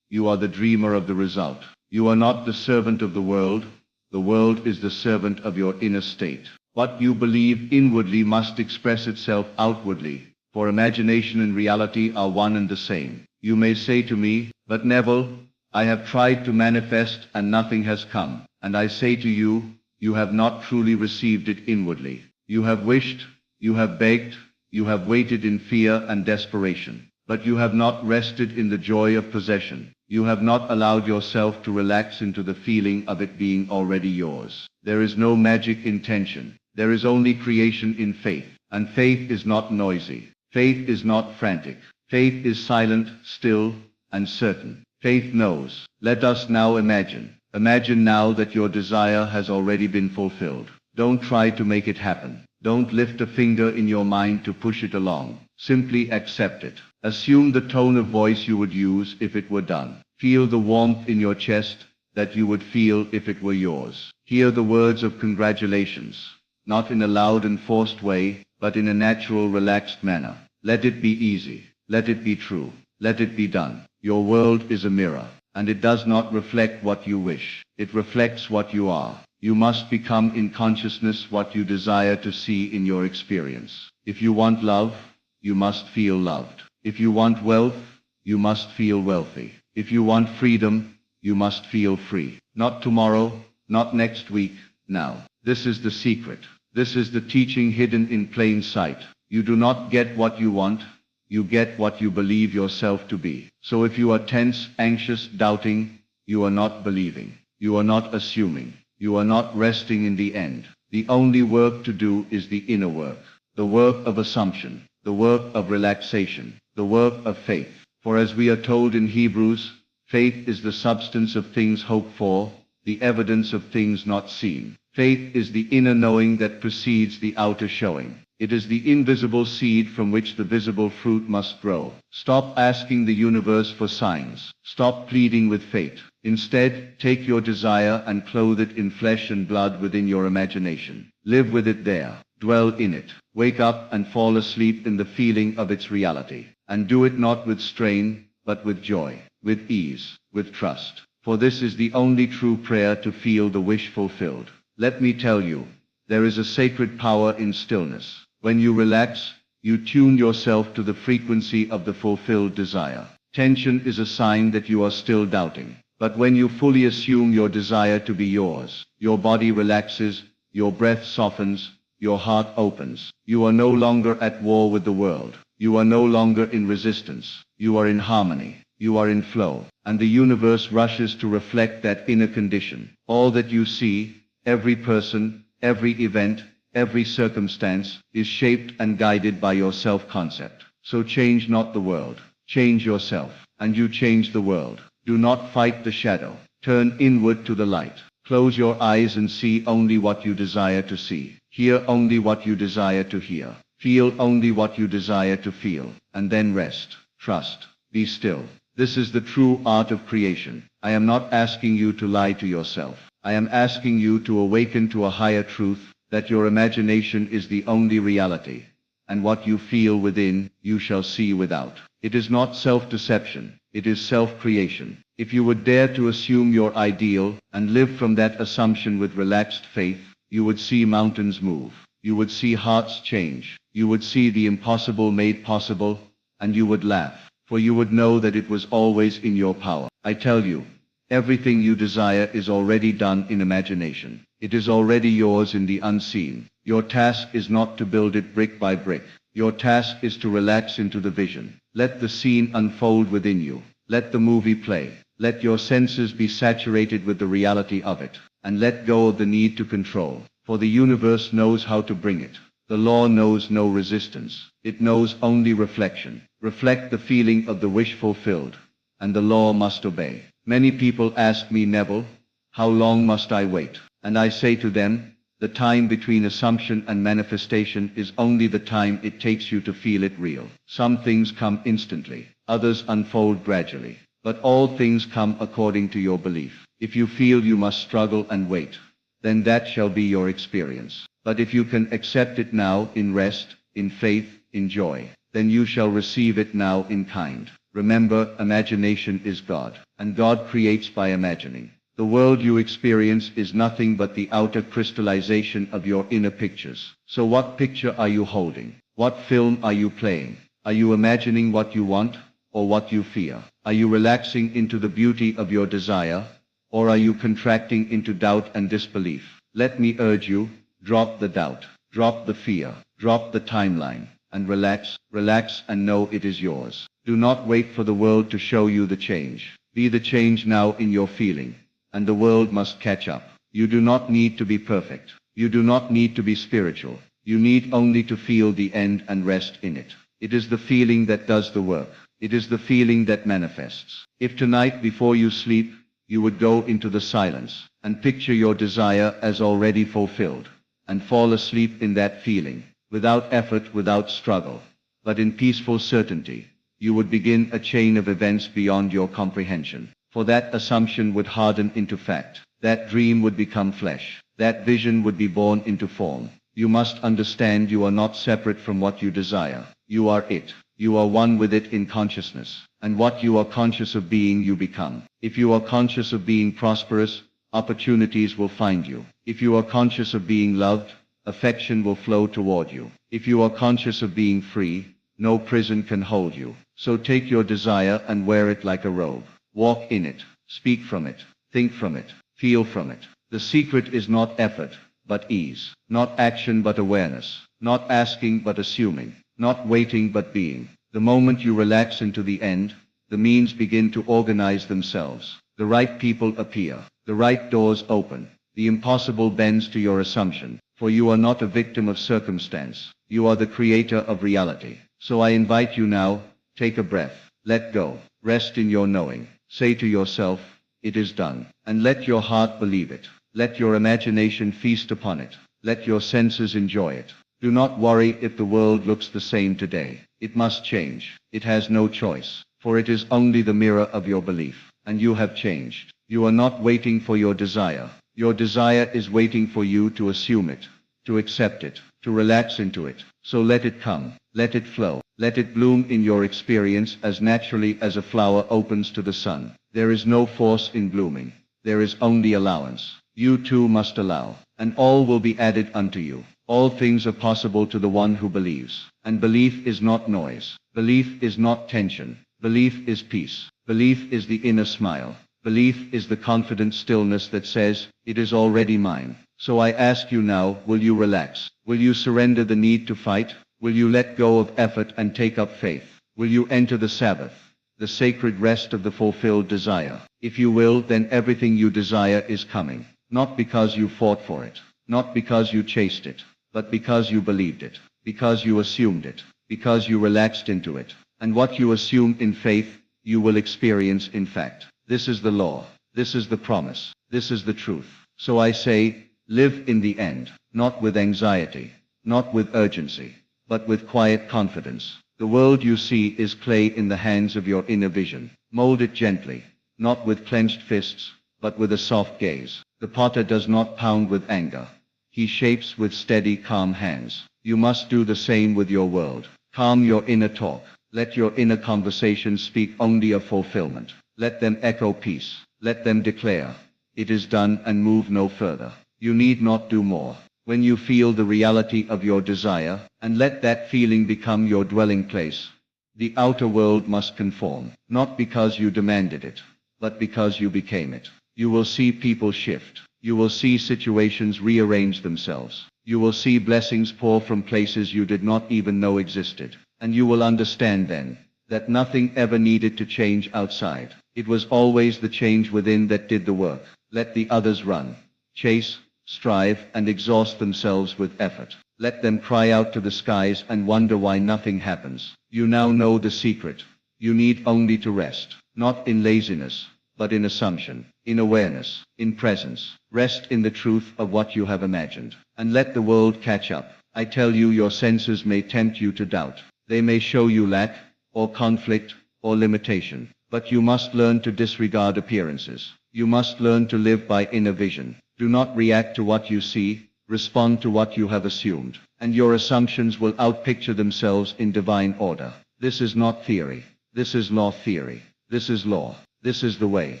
Speaker 1: you are the dreamer of the result. You are not the servant of the world is the servant of your inner state. What you believe inwardly must express itself outwardly, for imagination and reality are one and the same. You may say to me, "But Neville, I have tried to manifest and nothing has come." And I say to you, you have not truly received it inwardly. You have wished, you have begged, you have waited in fear and desperation. But you have not rested in the joy of possession. You have not allowed yourself to relax into the feeling of it being already yours. There is no magic intention. There is only creation in faith. And faith is not noisy. Faith is not frantic. Faith is silent, still, and certain. Faith knows. Let us now imagine. Imagine now that your desire has already been fulfilled. Don't try to make it happen. Don't lift a finger in your mind to push it along. Simply accept it. Assume the tone of voice you would use if it were done. Feel the warmth in your chest that you would feel if it were yours. Hear the words of congratulations, not in a loud and forced way, but in a natural, relaxed manner. Let it be easy. Let it be true. Let it be done. Your world is a mirror, and it does not reflect what you wish. It reflects what you are. You must become in consciousness what you desire to see in your experience. If you want love, you must feel loved. If you want wealth, you must feel wealthy. If you want freedom, you must feel free. Not tomorrow, not next week, now. This is the secret. This is the teaching hidden in plain sight. You do not get what you want, you get what you believe yourself to be. So if you are tense, anxious, doubting, you are not believing. You are not assuming. You are not resting in the end. The only work to do is the inner work. The work of assumption. The work of relaxation. The work of faith. For as we are told in Hebrews, faith is the substance of things hoped for, the evidence of things not seen. Faith is the inner knowing that precedes the outer showing. It is the invisible seed from which the visible fruit must grow. Stop asking the universe for signs. Stop pleading with fate. Instead, take your desire and clothe it in flesh and blood within your imagination. Live with it there. Dwell in it. Wake up and fall asleep in the feeling of its reality. And do it not with strain, but with joy, with ease, with trust. For this is the only true prayer to feel the wish fulfilled. Let me tell you, there is a sacred power in stillness. When you relax, you tune yourself to the frequency of the fulfilled desire. Tension is a sign that you are still doubting. But when you fully assume your desire to be yours, your body relaxes, your breath softens, your heart opens. You are no longer at war with the world. You are no longer in resistance. You are in harmony. You are in flow. And the universe rushes to reflect that inner condition. All that you see, every person, every event, every circumstance, is shaped and guided by your self-concept. So change not the world. Change yourself, and you change the world. Do not fight the shadow. Turn inward to the light. Close your eyes and see only what you desire to see. Hear only what you desire to hear. Feel only what you desire to feel. And then rest. Trust. Be still. This is the true art of creation. I am not asking you to lie to yourself. I am asking you to awaken to a higher truth, that your imagination is the only reality. And what you feel within, you shall see without. It is not self-deception. It is self-creation. If you would dare to assume your ideal and live from that assumption with relaxed faith, you would see mountains move. You would see hearts change. You would see the impossible made possible, and you would laugh, for you would know that it was always in your power. I tell you, everything you desire is already done in imagination. It is already yours in the unseen. Your task is not to build it brick by brick. Your task is to relax into the vision. Let the scene unfold within you. Let the movie play. Let your senses be saturated with the reality of it, and let go of the need to control, for the universe knows how to bring it. The law knows no resistance. It knows only reflection. Reflect the feeling of the wish fulfilled, and the law must obey. Many people ask me, Neville, how long must I wait? And I say to them, the time between assumption and manifestation is only the time it takes you to feel it real. Some things come instantly, others unfold gradually, but all things come according to your belief. If you feel you must struggle and wait, then that shall be your experience. But if you can accept it now in rest, in faith, in joy, then you shall receive it now in kind. Remember, imagination is God, and God creates by imagining. The world you experience is nothing but the outer crystallization of your inner pictures. So what picture are you holding? What film are you playing? Are you imagining what you want, or what you fear? Are you relaxing into the beauty of your desire, or are you contracting into doubt and disbelief? Let me urge you, drop the doubt, drop the fear, drop the timeline, and relax, relax and know it is yours. Do not wait for the world to show you the change. Be the change now in your feeling, and the world must catch up. You do not need to be perfect. You do not need to be spiritual. You need only to feel the end and rest in it. It is the feeling that does the work. It is the feeling that manifests. If tonight before you sleep, you would go into the silence and picture your desire as already fulfilled, and fall asleep in that feeling, without effort, without struggle, but in peaceful certainty, you would begin a chain of events beyond your comprehension. For that assumption would harden into fact. That dream would become flesh. That vision would be born into form. You must understand you are not separate from what you desire. You are it. You are one with it in consciousness. And what you are conscious of being, you become. If you are conscious of being prosperous, opportunities will find you. If you are conscious of being loved, affection will flow toward you. If you are conscious of being free, no prison can hold you. So take your desire and wear it like a robe. Walk in it. Speak from it. Think from it. Feel from it. The secret is not effort, but ease. Not action, but awareness. Not asking, but assuming. Not waiting, but being. The moment you relax into the end, the means begin to organize themselves. The right people appear. The right doors open. The impossible bends to your assumption. For you are not a victim of circumstance. You are the creator of reality. So I invite you now, take a breath. Let go. Rest in your knowing. Say to yourself, it is done. And let your heart believe it. Let your imagination feast upon it. Let your senses enjoy it. Do not worry if the world looks the same today. It must change. It has no choice. For it is only the mirror of your belief. And you have changed. You are not waiting for your desire. Your desire is waiting for you to assume it, to accept it, to relax into it. So let it come. Let it flow. Let it bloom in your experience as naturally as a flower opens to the sun. There is no force in blooming. There is only allowance. You too must allow, and all will be added unto you. All things are possible to the one who believes. And belief is not noise. Belief is not tension. Belief is peace. Belief is the inner smile. Belief is the confident stillness that says, it is already mine. So I ask you now, will you relax? Will you surrender the need to fight? Will you let go of effort and take up faith? Will you enter the Sabbath, the sacred rest of the fulfilled desire? If you will, then everything you desire is coming. Not because you fought for it, not because you chased it, but because you believed it, because you assumed it, because you relaxed into it. And what you assume in faith, you will experience in fact. This is the law. This is the promise. This is the truth. So I say, live in the end, not with anxiety, not with urgency, but with quiet confidence. The world you see is clay in the hands of your inner vision. Mold it gently, not with clenched fists, but with a soft gaze. The potter does not pound with anger. He shapes with steady, calm hands. You must do the same with your world. Calm your inner talk. Let your inner conversations speak only of fulfillment. Let them echo peace. Let them declare, it is done, and move no further. You need not do more. When you feel the reality of your desire, and let that feeling become your dwelling place, the outer world must conform, not because you demanded it, but because you became it. You will see people shift. You will see situations rearrange themselves. You will see blessings pour from places you did not even know existed. And you will understand then that nothing ever needed to change outside. It was always the change within that did the work. Let the others run, chase, strive, and exhaust themselves with effort. Let them cry out to the skies and wonder why nothing happens. You now know the secret. You need only to rest, not in laziness, but in assumption, in awareness, in presence. Rest in the truth of what you have imagined, and let the world catch up. I tell you, your senses may tempt you to doubt. They may show you lack, or conflict, or limitation. But you must learn to disregard appearances. You must learn to live by inner vision. Do not react to what you see, respond to what you have assumed, and your assumptions will outpicture themselves in divine order. This is not theory. This is law theory. This is law. This is the way.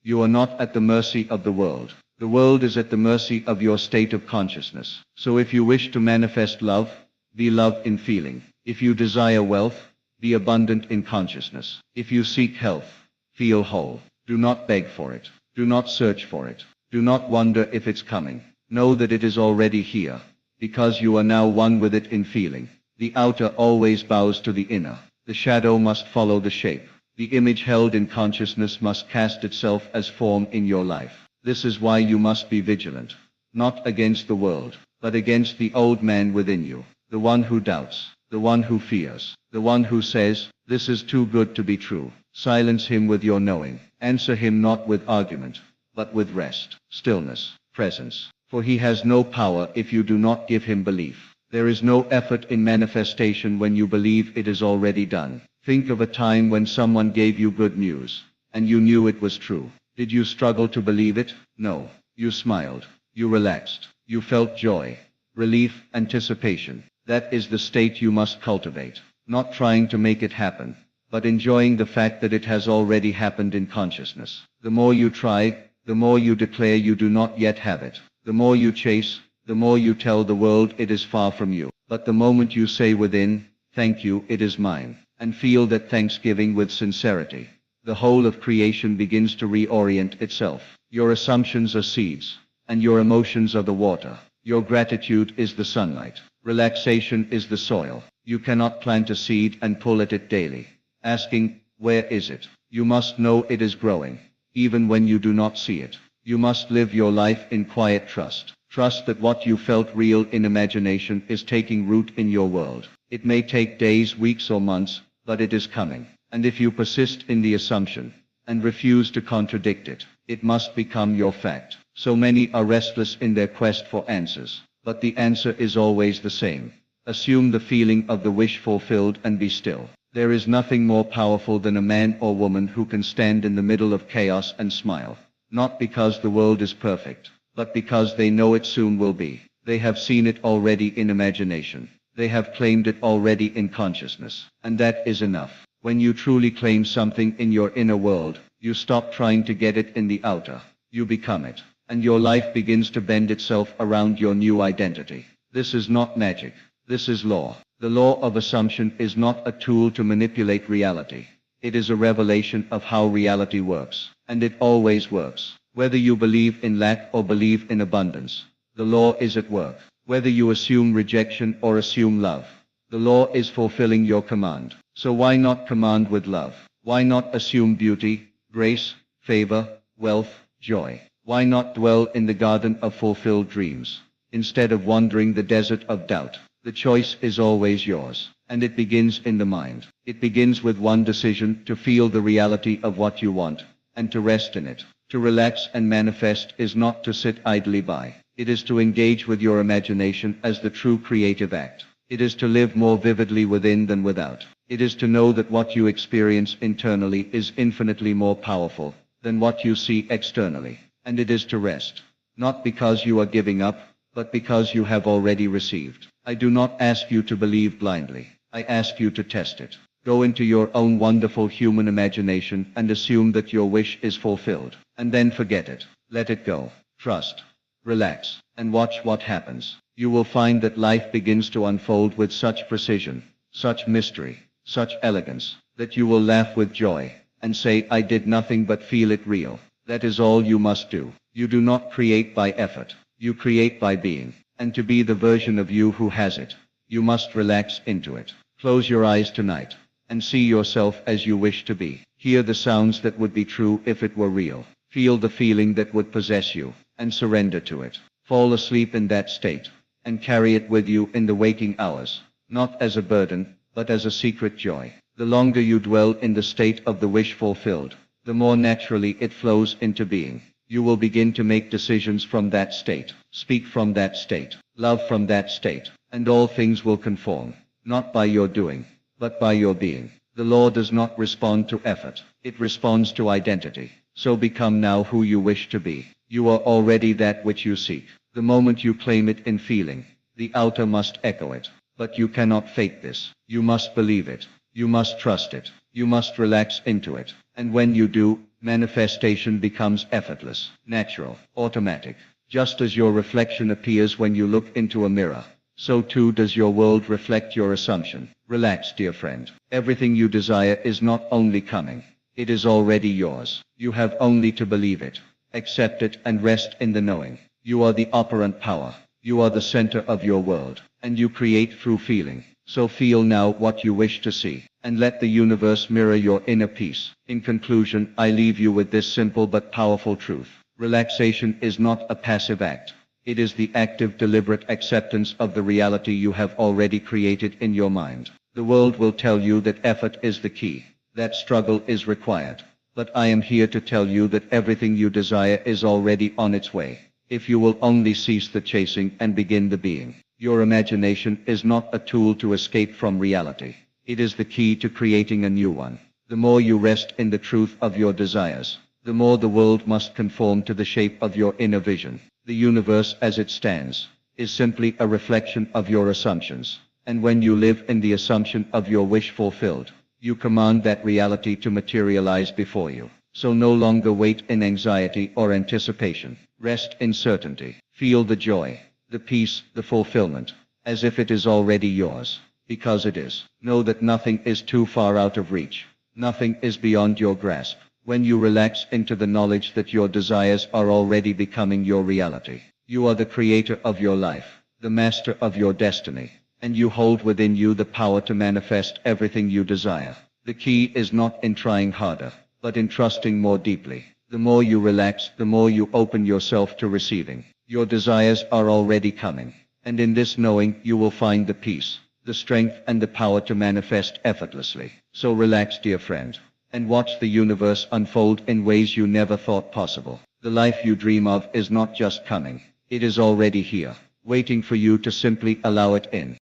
Speaker 1: You are not at the mercy of the world. The world is at the mercy of your state of consciousness. So if you wish to manifest love, be love in feeling. If you desire wealth, be abundant in consciousness. If you seek health, feel whole. Do not beg for it. Do not search for it. Do not wonder if it's coming. Know that it is already here, because you are now one with it in feeling. The outer always bows to the inner. The shadow must follow the shape. The image held in consciousness must cast itself as form in your life. This is why you must be vigilant, not against the world, but against the old man within you, the one who doubts, the one who fears, the one who says, "This is too good to be true." Silence him with your knowing. Answer him not with argument, but with rest, stillness, presence. For he has no power if you do not give him belief. There is no effort in manifestation when you believe it is already done. Think of a time when someone gave you good news, and you knew it was true. Did you struggle to believe it? No. You smiled. You relaxed. You felt joy, relief, anticipation. That is the state you must cultivate. Not trying to make it happen, but enjoying the fact that it has already happened in consciousness. The more you try, the more you declare you do not yet have it. The more you chase, the more you tell the world it is far from you. But the moment you say within, "Thank you, it is mine," and feel that thanksgiving with sincerity, the whole of creation begins to reorient itself. Your assumptions are seeds, and your emotions are the water. Your gratitude is the sunlight. Relaxation is the soil. You cannot plant a seed and pull at it daily, asking, "Where is it?" You must know it is growing, even when you do not see it. You must live your life in quiet trust. Trust that what you felt real in imagination is taking root in your world. It may take days, weeks, or months, but it is coming. And if you persist in the assumption, and refuse to contradict it, it must become your fact. So many are restless in their quest for answers, but the answer is always the same. Assume the feeling of the wish fulfilled and be still. There is nothing more powerful than a man or woman who can stand in the middle of chaos and smile, not because the world is perfect, but because they know it soon will be. They have seen it already in imagination. They have claimed it already in consciousness, and that is enough. When you truly claim something in your inner world, you stop trying to get it in the outer. You become it, and your life begins to bend itself around your new identity. This is not magic. This is law. The law of assumption is not a tool to manipulate reality. It is a revelation of how reality works, and it always works. Whether you believe in lack or believe in abundance, the law is at work. Whether you assume rejection or assume love, the law is fulfilling your command. So why not command with love? Why not assume beauty, grace, favor, wealth, joy? Why not dwell in the garden of fulfilled dreams, instead of wandering the desert of doubt? The choice is always yours, and it begins in the mind. It begins with one decision: to feel the reality of what you want, and to rest in it. To relax and manifest is not to sit idly by. It is to engage with your imagination as the true creative act. It is to live more vividly within than without. It is to know that what you experience internally is infinitely more powerful than what you see externally. And it is to rest, not because you are giving up, but because you have already received. I do not ask you to believe blindly. I ask you to test it. Go into your own wonderful human imagination and assume that your wish is fulfilled. And then forget it. Let it go. Trust. Relax, and watch what happens. You will find that life begins to unfold with such precision, such mystery, such elegance, that you will laugh with joy, and say, "I did nothing but feel it real." That is all you must do. You do not create by effort. You create by being. And to be the version of you who has it, you must relax into it. Close your eyes tonight, and see yourself as you wish to be. Hear the sounds that would be true if it were real. Feel the feeling that would possess you, and surrender to it. Fall asleep in that state, and carry it with you in the waking hours, not as a burden, but as a secret joy. The longer you dwell in the state of the wish fulfilled, the more naturally it flows into being. You will begin to make decisions from that state, speak from that state, love from that state, and all things will conform, not by your doing, but by your being. The law does not respond to effort, it responds to identity. So become now who you wish to be. You are already that which you seek. The moment you claim it in feeling, the outer must echo it. But you cannot fake this. You must believe it. You must trust it.
Speaker 2: You must relax into it. And when you do, manifestation becomes effortless, natural, automatic. Just as your reflection appears when you look into a mirror, so too does your world reflect your assumption. Relax, dear friend. Everything you desire is not only coming, it is already yours. You have only to believe it, accept it, and rest in the knowing. You are the operant power. You are the center of your world, and you create through feeling. So feel now what you wish to see, and let the universe mirror your inner peace. In conclusion, I leave you with this simple but powerful truth. Relaxation is not a passive act. It is the active, deliberate acceptance of the reality you have already created in your mind. The world will tell you that effort is the key, that struggle is required. But I am here to tell you that everything you desire is already on its way, if you will only cease the chasing and begin the being. Your imagination is not a tool to escape from reality. It is the key to creating a new one. The more you rest in the truth of your desires, the more the world must conform to the shape of your inner vision. The universe as it stands is simply a reflection of your assumptions. And when you live in the assumption of your wish fulfilled, you command that reality to materialize before you. So no longer wait in anxiety or anticipation. Rest in certainty. Feel the joy, the peace, the fulfillment, as if it is already yours, because it is. Know that nothing is too far out of reach. Nothing is beyond your grasp. When you relax into the knowledge that your desires are already becoming your reality, you are the creator of your life, the master of your destiny, and you hold within you the power to manifest everything you desire. The key is not in trying harder, but in trusting more deeply. The more you relax, the more you open yourself to receiving. Your desires are already coming, and in this knowing you will find the peace, the strength, and the power to manifest effortlessly. So relax, dear friend, and watch the universe unfold in ways you never thought possible. The life you dream of is not just coming, it is already here, waiting for you to simply allow it in.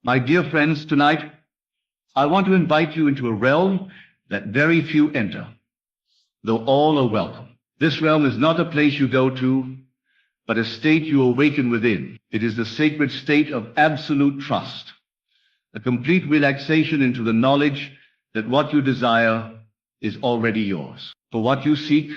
Speaker 1: My dear friends, tonight, I want to invite you into a realm that very few enter, though all are welcome. This realm is not a place you go to, but a state you awaken within. It is the sacred state of absolute trust, a complete relaxation into the knowledge that what you desire is already yours. For what you seek,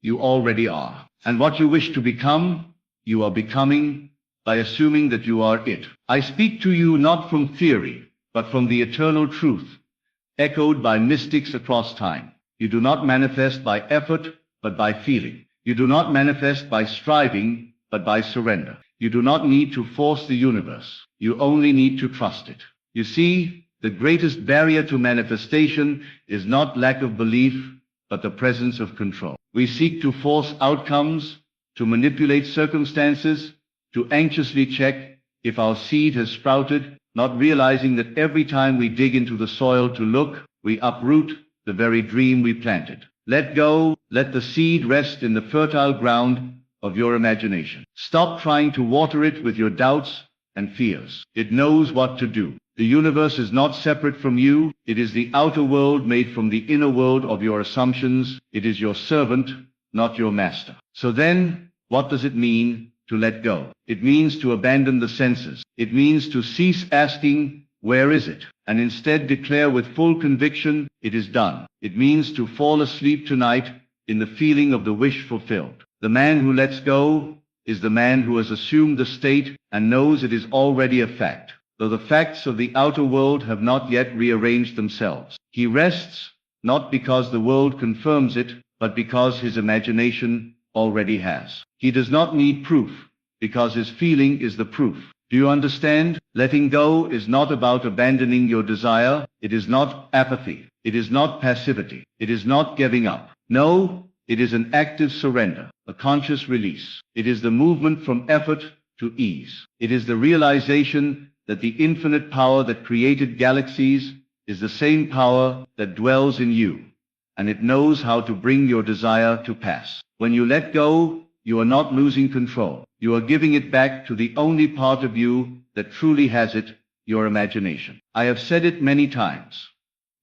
Speaker 1: you already are. And what you wish to become, you are becoming by assuming that you are it. I speak to you not from theory, but from the eternal truth, echoed by mystics across time. You do not manifest by effort, but by feeling. You do not manifest by striving, but by surrender. You do not need to force the universe. You only need to trust it. You see, the greatest barrier to manifestation is not lack of belief, but the presence of control. We seek to force outcomes, to manipulate circumstances, to anxiously check if our seed has sprouted, not realizing that every time we dig into the soil to look, we uproot the very dream we planted. Let go, let the seed rest in the fertile ground of your imagination. Stop trying to water it with your doubts and fears. It knows what to do. The universe is not separate from you. It is the outer world made from the inner world of your assumptions. It is your servant, not your master. So then, what does it mean to let go? It means to abandon the senses. It means to cease asking, where is it? And instead declare with full conviction, it is done. It means to fall asleep tonight in the feeling of the wish fulfilled. The man who lets go is the man who has assumed the state and knows it is already a fact, though the facts of the outer world have not yet rearranged themselves. He rests, not because the world confirms it, but because his imagination already has. He does not need proof, because his feeling is the proof. Do you understand? Letting go is not about abandoning your desire. It is not apathy. It is not passivity. It is not giving up. No, it is an active surrender, a conscious release. It is the movement from effort to ease. It is the realization that the infinite power that created galaxies is the same power that dwells in you, and it knows how to bring your desire to pass. When you let go, you are not losing control. You are giving it back to the only part of you that truly has it, your imagination. I have said it many times.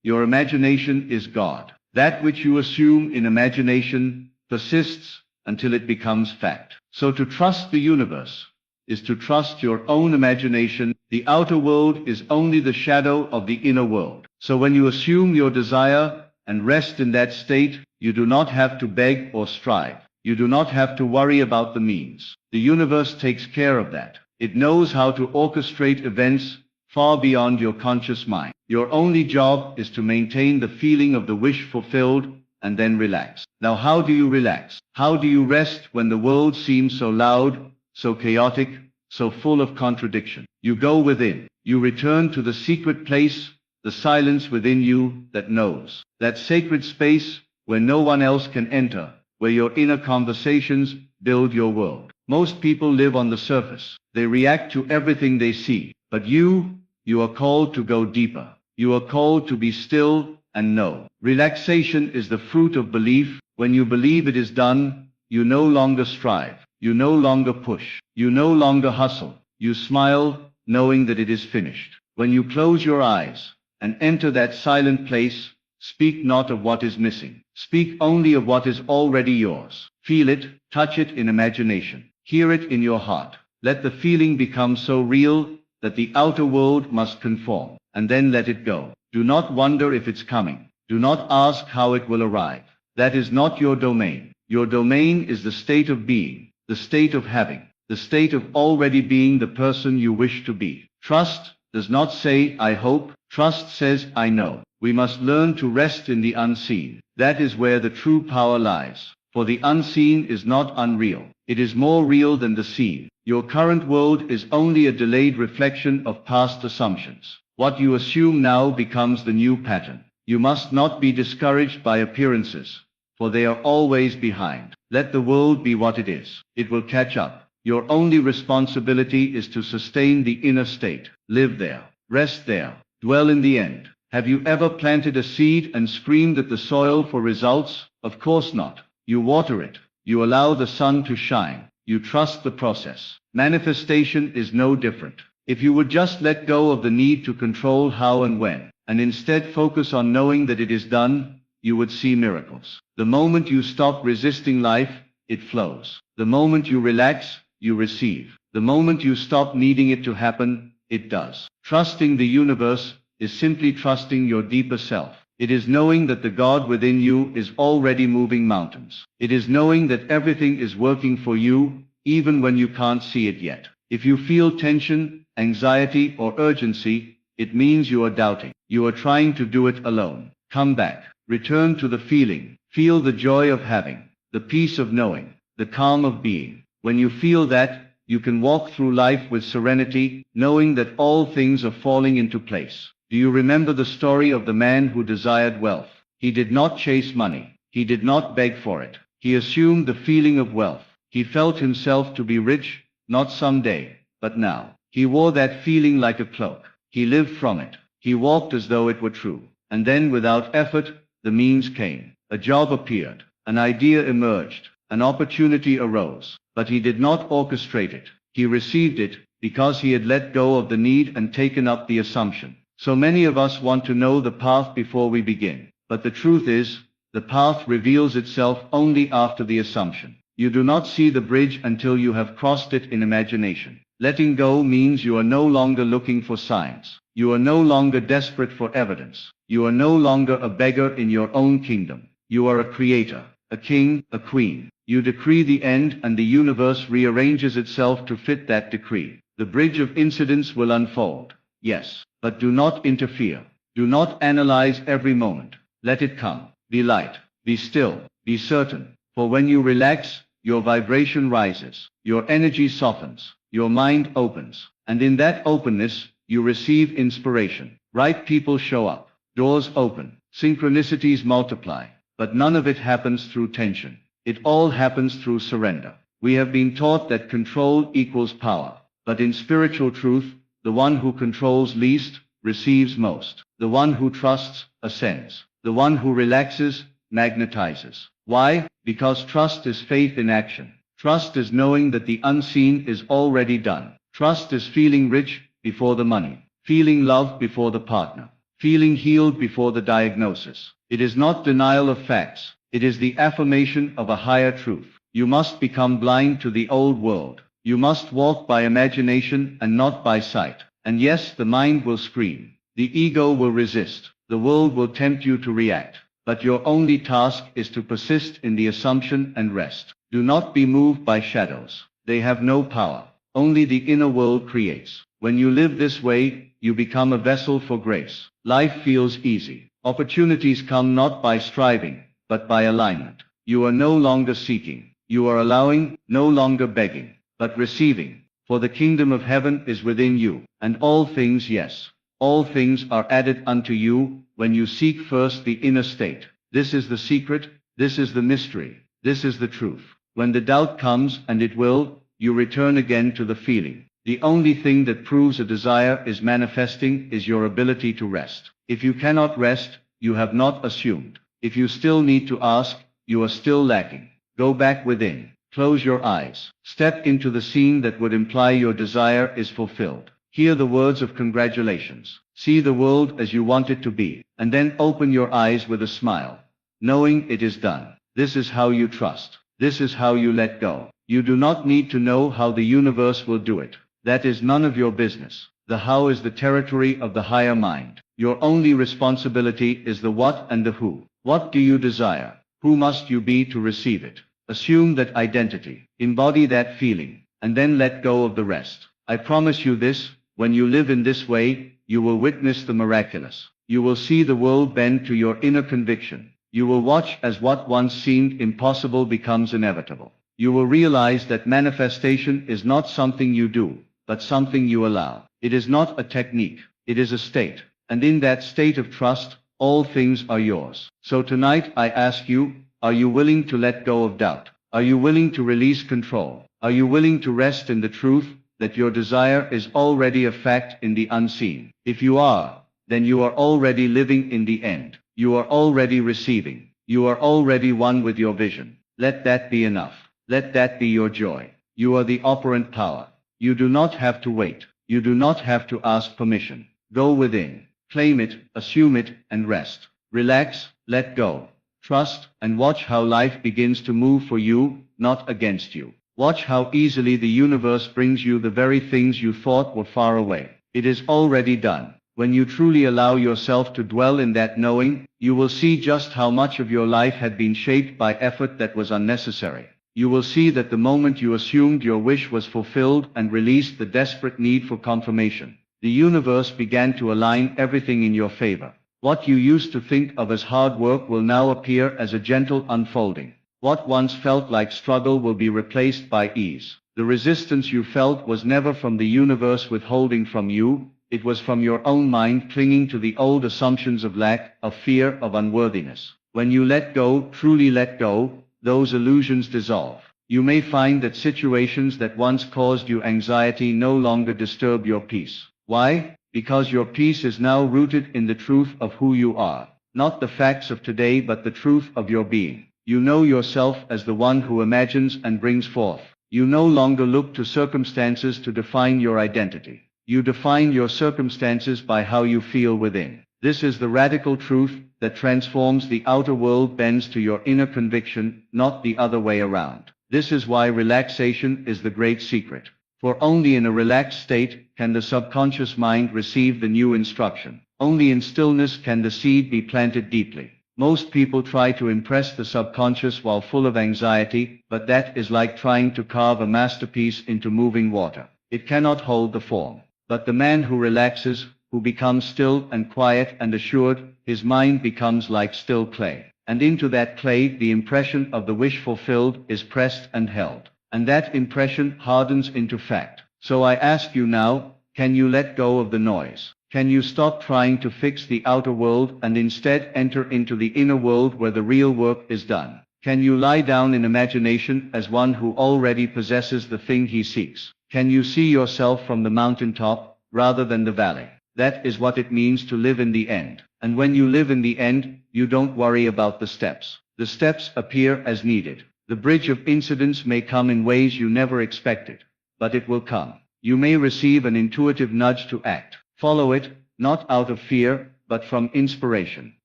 Speaker 1: Your imagination is God. That which you assume in imagination persists until it becomes fact. So to trust the universe is to trust your own imagination. The outer world is only the shadow of the inner world. So when you assume your desire and rest in that state, you do not have to beg or strive. You do not have to worry about the means. The universe takes care of that. It knows how to orchestrate events far beyond your conscious mind. Your only job is to maintain the feeling of the wish fulfilled and then relax. Now, how do you relax? How do you rest when the world seems so loud, so chaotic, so full of contradiction? You go within. You return to the secret place, the silence within you that knows. That sacred space where no one else can enter, where your inner conversations build your world. Most people live on the surface. They react to everything they see. But you are called to go deeper. You are called to be still and know. Relaxation is the fruit of belief. When you believe it is done, you no longer strive. You no longer push. You no longer hustle. You smile, knowing that it is finished. When you close your eyes and enter that silent place, speak not of what is missing. Speak only of what is already yours. Feel it, touch it in imagination. Hear it in your heart. Let the feeling become so real that the outer world must conform, and then let it go. Do not wonder if it's coming. Do not ask how it will arrive. That is not your domain. Your domain is the state of being, the state of having, the state of already being the person you wish to be. Trust does not say, I hope. Trust says, I know. We must learn to rest in the unseen. That is where the true power lies. For the unseen is not unreal. It is more real than the seen. Your current world is only a delayed reflection of past assumptions. What you assume now becomes the new pattern. You must not be discouraged by appearances, for they are always behind. Let the world be what it is. It will catch up. Your only responsibility is to sustain the inner state. Live there. Rest there. Dwell in the end. Have you ever planted a seed and screamed at the soil for results? Of course not. You water it. You allow the sun to shine. You trust the process. Manifestation is no different. If you would just let go of the need to control how and when, and instead focus on knowing that it is done, you would see miracles. The moment you stop resisting life, it flows. The moment you relax, you receive. The moment you stop needing it to happen, it does. Trusting the universe is simply trusting your deeper self. It is knowing that the God within you is already moving mountains. It is knowing that everything is working for you, even when you can't see it yet. If you feel tension, anxiety, or urgency, it means you are doubting. You are trying to do it alone. Come back. Return to the feeling. Feel the joy of having, the peace of knowing, the calm of being. When you feel that, you can walk through life with serenity, knowing that all things are falling into place. Do you remember the story of the man who desired wealth? He did not chase money. He did not beg for it. He assumed the feeling of wealth. He felt himself to be rich, not someday, but now. He wore that feeling like a cloak. He lived from it. He walked as though it were true. And then, without effort, the means came. A job appeared. An idea emerged. An opportunity arose. But he did not orchestrate it. He received it because he had let go of the need and taken up the assumption. So many of us want to know the path before we begin. But the truth is, the path reveals itself only after the assumption. You do not see the bridge until you have crossed it in imagination. Letting go means you are no longer looking for signs. You are no longer desperate for evidence. You are no longer a beggar in your own kingdom. You are a creator, a king, a queen. You decree the end and the universe rearranges itself to fit that decree. The bridge of incidents will unfold. Yes, but do not interfere. Do not analyze every moment. Let it come. Be light. Be still. Be certain. For when you relax, your vibration rises. Your energy softens. Your mind opens. And in that openness, you receive inspiration. Right people show up. Doors open. Synchronicities multiply. But none of it happens through tension. It all happens through surrender. We have been taught that control equals power. But in spiritual truth, the one who controls least receives most. The one who trusts ascends. The one who relaxes magnetizes. Why? Because trust is faith in action. Trust is knowing that the unseen is already done. Trust is feeling rich before the money, feeling love before the partner, feeling healed before the diagnosis. It is not denial of facts. It is the affirmation of a higher truth. You must become blind to the old world. You must walk by imagination and not by sight. And yes, the mind will scream. The ego will resist.
Speaker 2: The world will tempt you to react, but your only task is to persist in the assumption and rest. Do not be moved by shadows. They have no power. Only the inner world creates. When you live this way, you become a vessel for grace. Life feels easy. Opportunities come not by striving, but by alignment. You are no longer seeking. You are allowing, no longer begging, but receiving. For the kingdom of heaven is within you, and all things, yes, all things are added unto you when you seek first the inner state. This is the secret, this is the mystery, this is the truth. When the doubt comes, and it will, you return again to the feeling. The only thing that proves a desire is manifesting is your ability to rest. If you cannot rest, you have not assumed. If you still need to ask, you are still lacking. Go back within. Close your eyes. Step into the scene that would imply your desire is fulfilled. Hear the words of congratulations. See the world as you want it to be, and then open your eyes with a smile, knowing it is done. This is how you trust. This is how you let go. You do not need to know how the universe will do it. That is none of your business. The how is the territory of the higher mind. Your only responsibility is the what and the who. What do you desire? Who must you be to receive it? Assume that identity. Embody that feeling, and then let go of the rest. I promise you this, when you live in this way, you will witness the miraculous. You will see the world bend to your inner conviction. You will watch as what once seemed impossible becomes inevitable. You will realize that manifestation is not something you do, but something you allow. It is not a technique, it is a state. And in that state of trust, all things are yours. So tonight I ask you, are you willing to let go of doubt? Are you willing to release control? Are you willing to rest in the truth that your desire is already a fact in the unseen? If you are, then you are already living in the end. You are already receiving. You are already one with your vision. Let that be enough. Let that be your joy. You are the operant power. You do not have to wait. You do not have to ask permission. Go within. Claim it, assume it, and rest. Relax, let go. Trust, and watch how life begins to move for you, not against you. Watch how easily the universe brings you the very things you thought were far away. It is already done. When you truly allow yourself to dwell in that knowing, you will see just how much of your life had been shaped by effort that was unnecessary. You will see that the moment you assumed your wish was fulfilled and released the desperate need for confirmation, the universe began to align everything in your favor. What you used to think of as hard work will now appear as a gentle unfolding. What once felt like struggle will be replaced by ease. The resistance you felt was never from the universe withholding from you, it was from your own mind clinging to the old assumptions of lack, of fear, of unworthiness. When you let go, truly let go, those illusions dissolve. You may find that situations that once caused you anxiety no longer disturb your peace. Why? Because your peace is now rooted in the truth of who you are. Not the facts of today, but the truth of your being. You know yourself as the one who imagines and brings forth. You no longer look to circumstances to define your identity. You define your circumstances by how you feel within. This is the radical truth that transforms the outer world, bends to your inner conviction, not the other way around. This is why relaxation is the great secret. For only in a relaxed state can the subconscious mind receive the new instruction. Only in stillness can the seed be planted deeply. Most people try to impress the subconscious while full of anxiety, but that is like trying to carve a masterpiece into moving water. It cannot hold the form. But the man who relaxes, who becomes still and quiet and assured, his mind becomes like still clay. And into that clay the impression of the wish fulfilled is pressed and held. And that impression hardens into fact. So I ask you now, can you let go of the noise? Can you stop trying to fix the outer world and instead enter into the inner world where the real work is done? Can you lie down in imagination as one who already possesses the thing he seeks? Can you see yourself from the mountaintop, rather than the valley? That is what it means to live in the end. And when you live in the end, you don't worry about the steps. The steps appear as needed. The bridge of incidents may come in ways you never expected, but it will come. You may receive an intuitive nudge to act. Follow it, not out of fear, but from inspiration.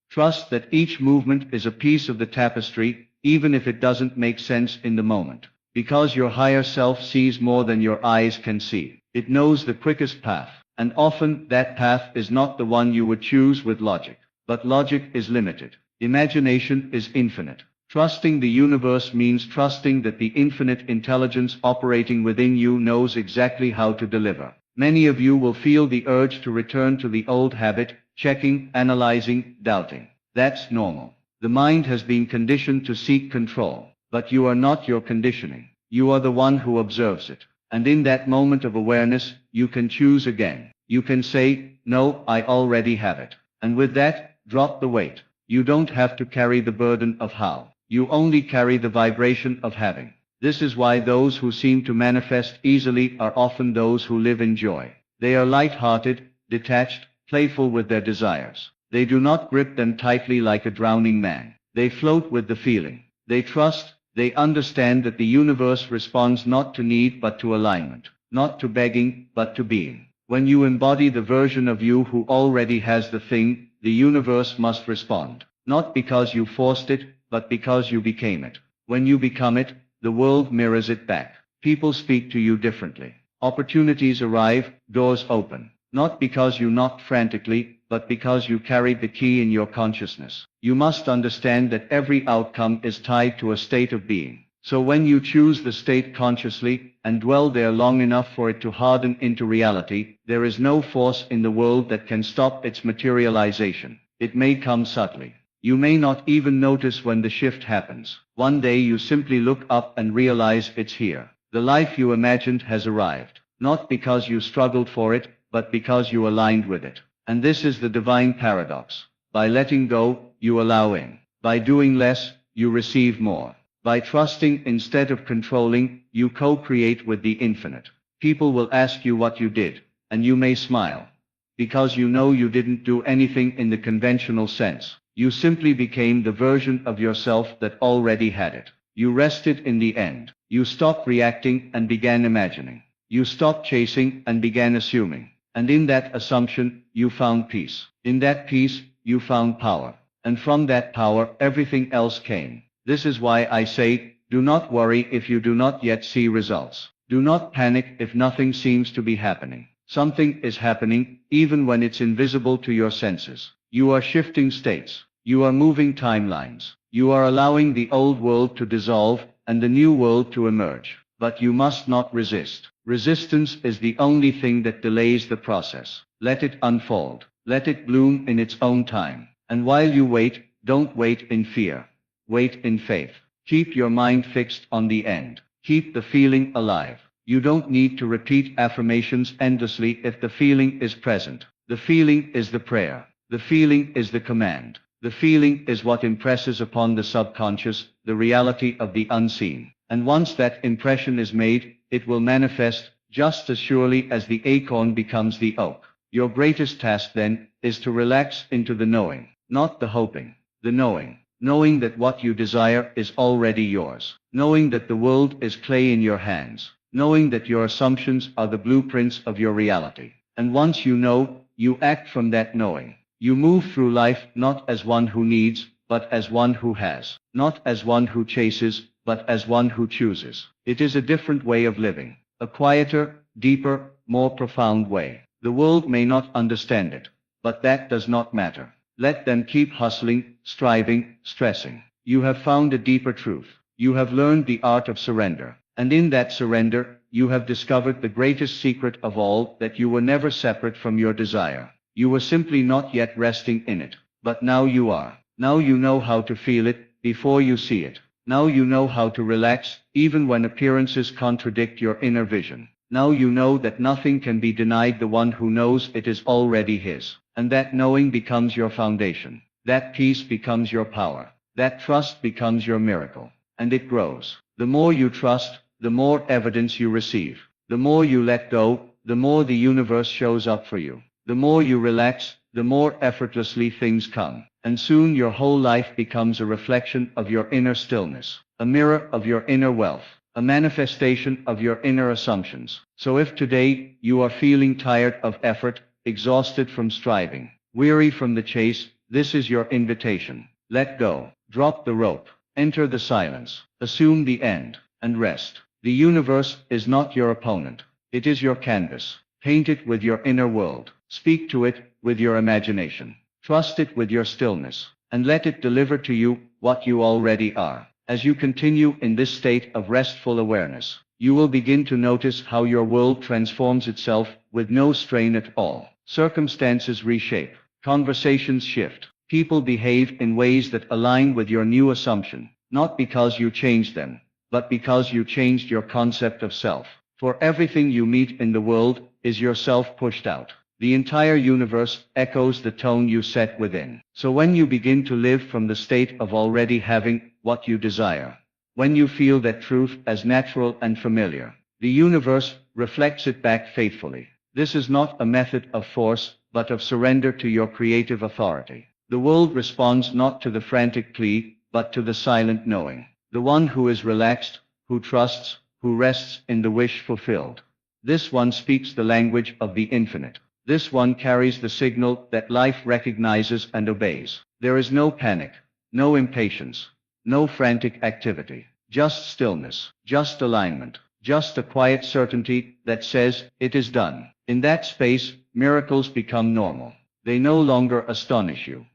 Speaker 2: Trust that each movement is a piece of the tapestry, even if it doesn't make sense in the moment. Because your higher self sees more than your eyes can see. It knows the quickest path, and often that path is not the one you would choose with logic. but logic is limited. Imagination is infinite. Trusting the universe means trusting that the infinite intelligence operating within you knows exactly how to deliver. Many of you will feel the urge to return to the old habit, checking, analyzing, doubting. That's normal. The mind has been conditioned to seek control, but you are not your conditioning. You are the one who observes it. And in that moment of awareness, you can choose again. You can say, no, I already have it. And with that, drop the weight. You don't have to carry the burden of how. You only carry the vibration of having. This is why those who seem to manifest easily are often those who live in joy. They are light-hearted, detached, playful with their desires. They do not grip them tightly like a drowning man. They float with the feeling. They trust, they understand that the universe responds not to need but to alignment, not to begging but to being. When you embody the version of you who already has the thing, the universe must respond. Not because you forced it, but because you became it. When you become it, the world mirrors it back. People speak to you differently. Opportunities arrive, doors open. Not because you knocked frantically, but because you carried the key in your consciousness. You must understand that every outcome is tied to a state of being. So when you choose the state consciously, and dwell there long enough for it to harden into reality, there is no force in the world that can stop its materialization. It may come subtly. You may not even notice when the shift happens. One day you simply look up and realize it's here. The life you imagined has arrived. Not because you struggled for it, but because you aligned with it. And this is the divine paradox. By letting go, you allow in. By doing less, you receive more. By trusting instead of controlling, you co-create with the infinite. People will ask you what you did, and you may smile. Because you know you didn't do anything in the conventional sense. You simply became the version of yourself that already had it. You rested in the end. You stopped reacting and began imagining. You stopped chasing and began assuming. And in that assumption, you found peace. In that peace, you found power. And from that power, everything else came. This is why I say, do not worry if you do not yet see results. Do not panic if nothing seems to be happening. Something is happening, even when it's invisible to your senses. You are shifting states. You are moving timelines. You are allowing the old world to dissolve and the new world to emerge. But you must not resist. Resistance is the only thing that delays the process. Let it unfold. Let it bloom in its own time. And while you wait, don't wait in fear. Wait in faith. Keep your mind fixed on the end. Keep the feeling alive. You don't need to repeat affirmations endlessly if the feeling is present. The feeling is the prayer. The feeling is the command. The feeling is what impresses upon the subconscious the reality of the unseen. And once that impression is made, it will manifest just as surely as the acorn becomes the oak. Your greatest task then is to relax into the knowing, not the hoping. The knowing. Knowing that what you desire is already yours. Knowing that the world is clay in your hands. Knowing that your assumptions are the blueprints of your reality. And once you know, you act from that knowing. You move through life not as one who needs, but as one who has. Not as one who chases, but as one who chooses. It is a different way of living. A quieter, deeper, more profound way. The world may not understand it, but that does not matter. Let them keep hustling, striving, stressing. You have found a deeper truth. You have learned the art of surrender. And in that surrender, you have discovered the greatest secret of all, that you were never separate from your desire. You were simply not yet resting in it. But now you are. Now you know how to feel it, before you see it. Now you know how to relax, even when appearances contradict your inner vision. Now you know that nothing can be denied the one who knows it is already his. And that knowing becomes your foundation. That peace becomes your power. That trust becomes your miracle. And it grows. The more you trust, the more evidence you receive. The more you let go, the more the universe shows up for you. The more you relax, the more effortlessly things come. And soon your whole life becomes a reflection of your inner stillness. A mirror of your inner wealth. A manifestation of your inner assumptions. So if today you are feeling tired of effort, exhausted from striving, weary from the chase, this is your invitation. Let go. Drop the rope. Enter the silence. Assume the end. And rest. The universe is not your opponent. It is your canvas. Paint it with your inner world. Speak to it with your imagination. Trust it with your stillness, and let it deliver to you what you already are. As you continue in this state of restful awareness, you will begin to notice how your world transforms itself with no strain at all. Circumstances reshape, conversations shift, people behave in ways that align with your new assumption, not because you changed them, but because you changed your concept of self. For everything you meet in the world is yourself pushed out. The entire universe echoes the tone you set within. So when you begin to live from the state of already having what you desire, when you feel that truth as natural and familiar, the universe reflects it back faithfully. This is not a method of force, but of surrender to your creative authority. The world responds not to the frantic plea, but to the silent knowing. The one who is relaxed, who trusts, who rests in the wish fulfilled. This one speaks the language of the infinite. This one carries the signal that life recognizes and obeys. There is no panic, no impatience, no frantic activity, just stillness, just alignment, just a quiet certainty that says, it is done. In that space, miracles become normal. They no longer astonish you,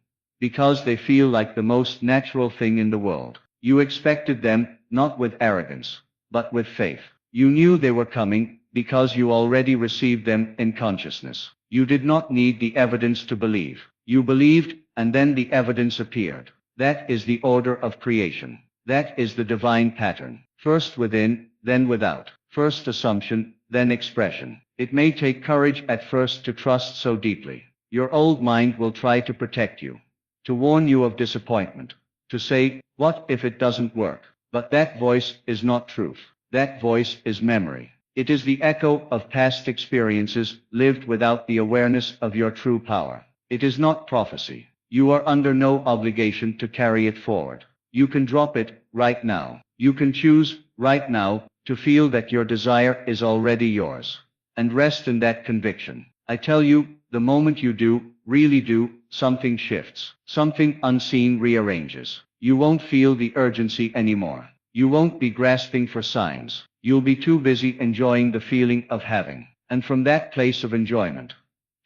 Speaker 2: because they feel like the most natural thing in the world. You expected them, not with arrogance, but with faith. You knew they were coming, because you already received them in consciousness. You did not need the evidence to believe. You believed, and then the evidence appeared. That is the order of creation. That is the divine pattern. First within, then without. First assumption, then expression. It may take courage at first to trust so deeply. Your old mind will try to protect you, to warn you of disappointment, to say, what if it doesn't work? But that voice is not truth. That voice is memory. It is the echo of past experiences lived without the awareness of your true power. It is not prophecy. You are under no obligation to carry it forward. You can drop it right now. You can choose right now to feel that your desire is already yours, and rest in that conviction. I tell you, the moment you do, really do, something shifts. Something unseen rearranges. You won't feel the urgency anymore. You won't be grasping for signs. You'll be too busy enjoying the feeling of having. And from that place of enjoyment,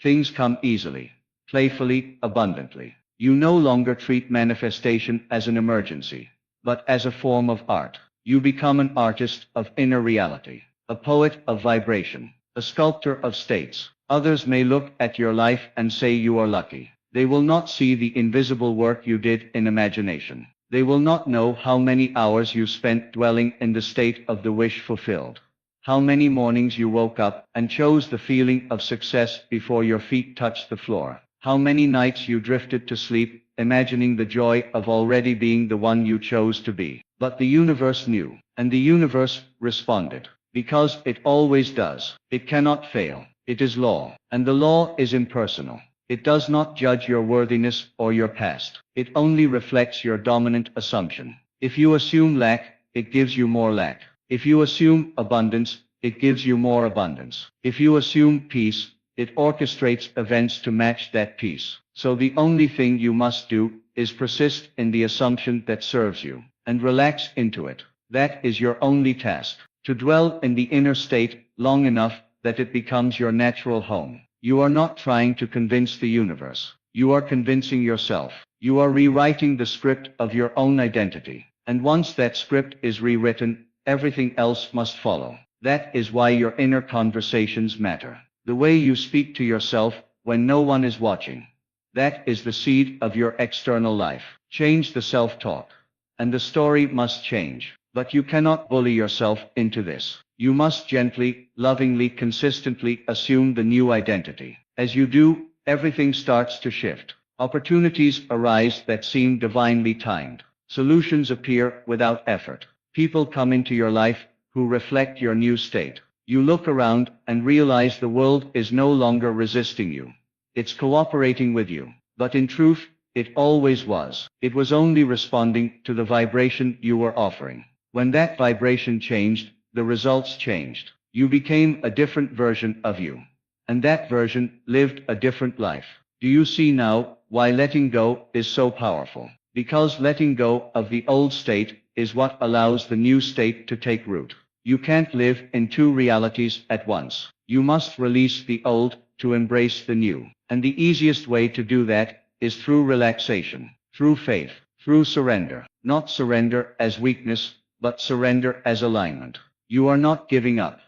Speaker 2: things come easily, playfully, abundantly. You no longer treat manifestation as an emergency, but as a form of art. You become an artist of inner reality, a poet of vibration, a sculptor of states. Others may look at your life and say you are lucky. They will not see the invisible work you did in imagination. They will not know how many hours you spent dwelling in the state of the wish fulfilled. How many mornings you woke up and chose the feeling of success before your feet touched the floor. How many nights you drifted to sleep, imagining the joy of already being the one you chose to be. But the universe knew, and the universe responded. Because it always does. It cannot fail. It is law, and the law is impersonal. It does not judge your worthiness or your past. It only reflects your dominant assumption. If you assume lack, it gives you more lack. If you assume abundance, it gives you more abundance. If you assume peace, it orchestrates events to match that peace. So the only thing you must do is persist in the assumption that serves you, and relax into it. That is your only task. To dwell in the inner state long enough that it becomes your natural home. You are not trying to convince the universe. You are convincing yourself. You are rewriting the script of your own identity. And once that script is rewritten, everything else must follow. That is why your inner conversations matter. The way you speak to yourself when no one is watching. That is the seed of your external life. Change the self-talk, and the story must change. But you cannot bully yourself into this. You must gently, lovingly, consistently assume the new identity. As you do, everything starts to shift. Opportunities arise that seem divinely timed. Solutions appear without effort. People come into your life who reflect your new state. You look around and realize the world is no longer resisting you. It's cooperating with you. But in truth, it always was. It was only responding to the vibration you were offering. When that vibration changed, the results changed. You became a different version of you. And that version lived a different life. Do you see now why letting go is so powerful? Because letting go of the old state is what allows the new state to take root. You can't live in two realities at once. You must release the old to embrace the new. And the easiest way to do that is through relaxation, through faith, through surrender. Not surrender as weakness, but surrender as alignment. You are not giving up.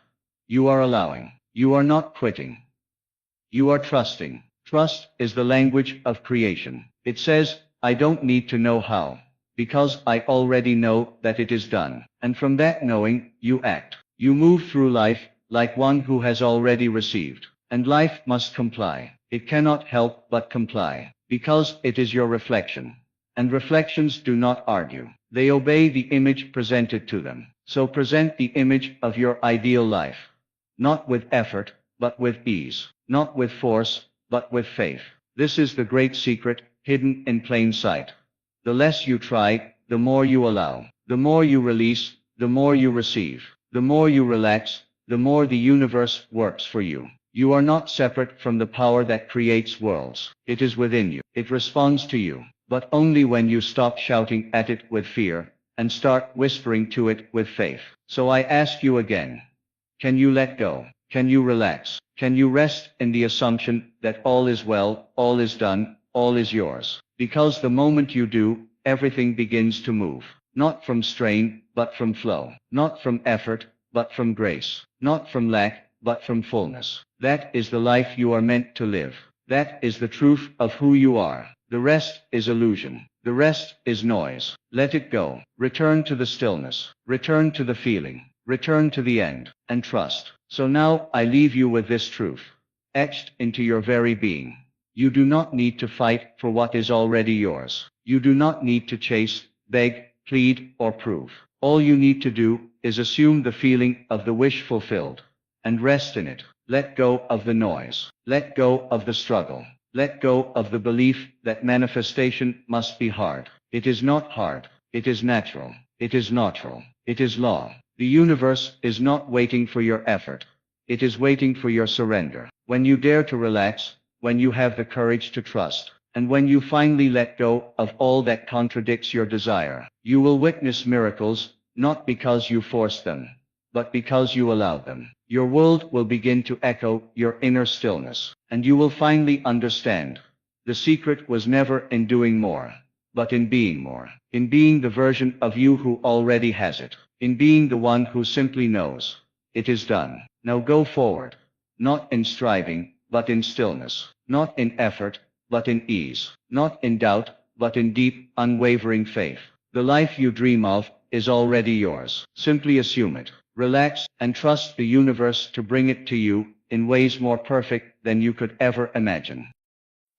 Speaker 2: You are allowing. You are not quitting. You are trusting. Trust is the language of creation. It says, I don't need to know how, because I already know that it is done. And from that knowing, you act. You move through life like one who has already received. And life must comply. It cannot help but comply, because it is your reflection. And reflections do not argue. They obey the image presented to them. So present the image of your ideal life. Not with effort, but with ease. Not with force, but with faith. This is the great secret, hidden in plain sight. The less you try, the more you allow. The more you release, the more you receive. The more you relax, the more the universe works for you. You are not separate from the power that creates worlds. It is within you. It responds to you. But only when you stop shouting at it with fear, and start whispering to it with faith. So I ask you again. Can you let go? Can you relax? Can you rest in the assumption that all is well, all is done, all is yours? Because the moment you do, everything begins to move. Not from strain, but from flow. Not from effort, but from grace. Not from lack, but from fullness. That is the life you are meant to live. That is the truth of who you are. The rest is illusion. The rest is noise. Let it go. Return to the stillness. Return to the feeling. Return to the end. And trust. So now I leave you with this truth, etched into your very being. You do not need to fight for what is already yours. You do not need to chase, beg, plead, or prove. All you need to do is assume the feeling of the wish fulfilled, and rest in it. Let go of the noise. Let go of the struggle. Let go of the belief that manifestation must be hard. It is not hard. It is natural. It is natural. It is law. The universe is not waiting for your effort. It is waiting for your surrender. When you dare to relax, when you have the courage to trust, and when you finally let go of all that contradicts your desire, you will witness miracles, not because you forced them, but because you allowed them. Your world will begin to echo your inner stillness, and you will finally understand. The secret was never in doing more, but in being more. In being the version of you who already has it. In being the one who simply knows. It is done. Now go forward. Not in striving, but in stillness. Not in effort, but in ease. Not in doubt, but in deep, unwavering faith. The life you dream of is already yours. Simply assume it. Relax, and trust the universe to bring it to you in ways more perfect than you could ever imagine.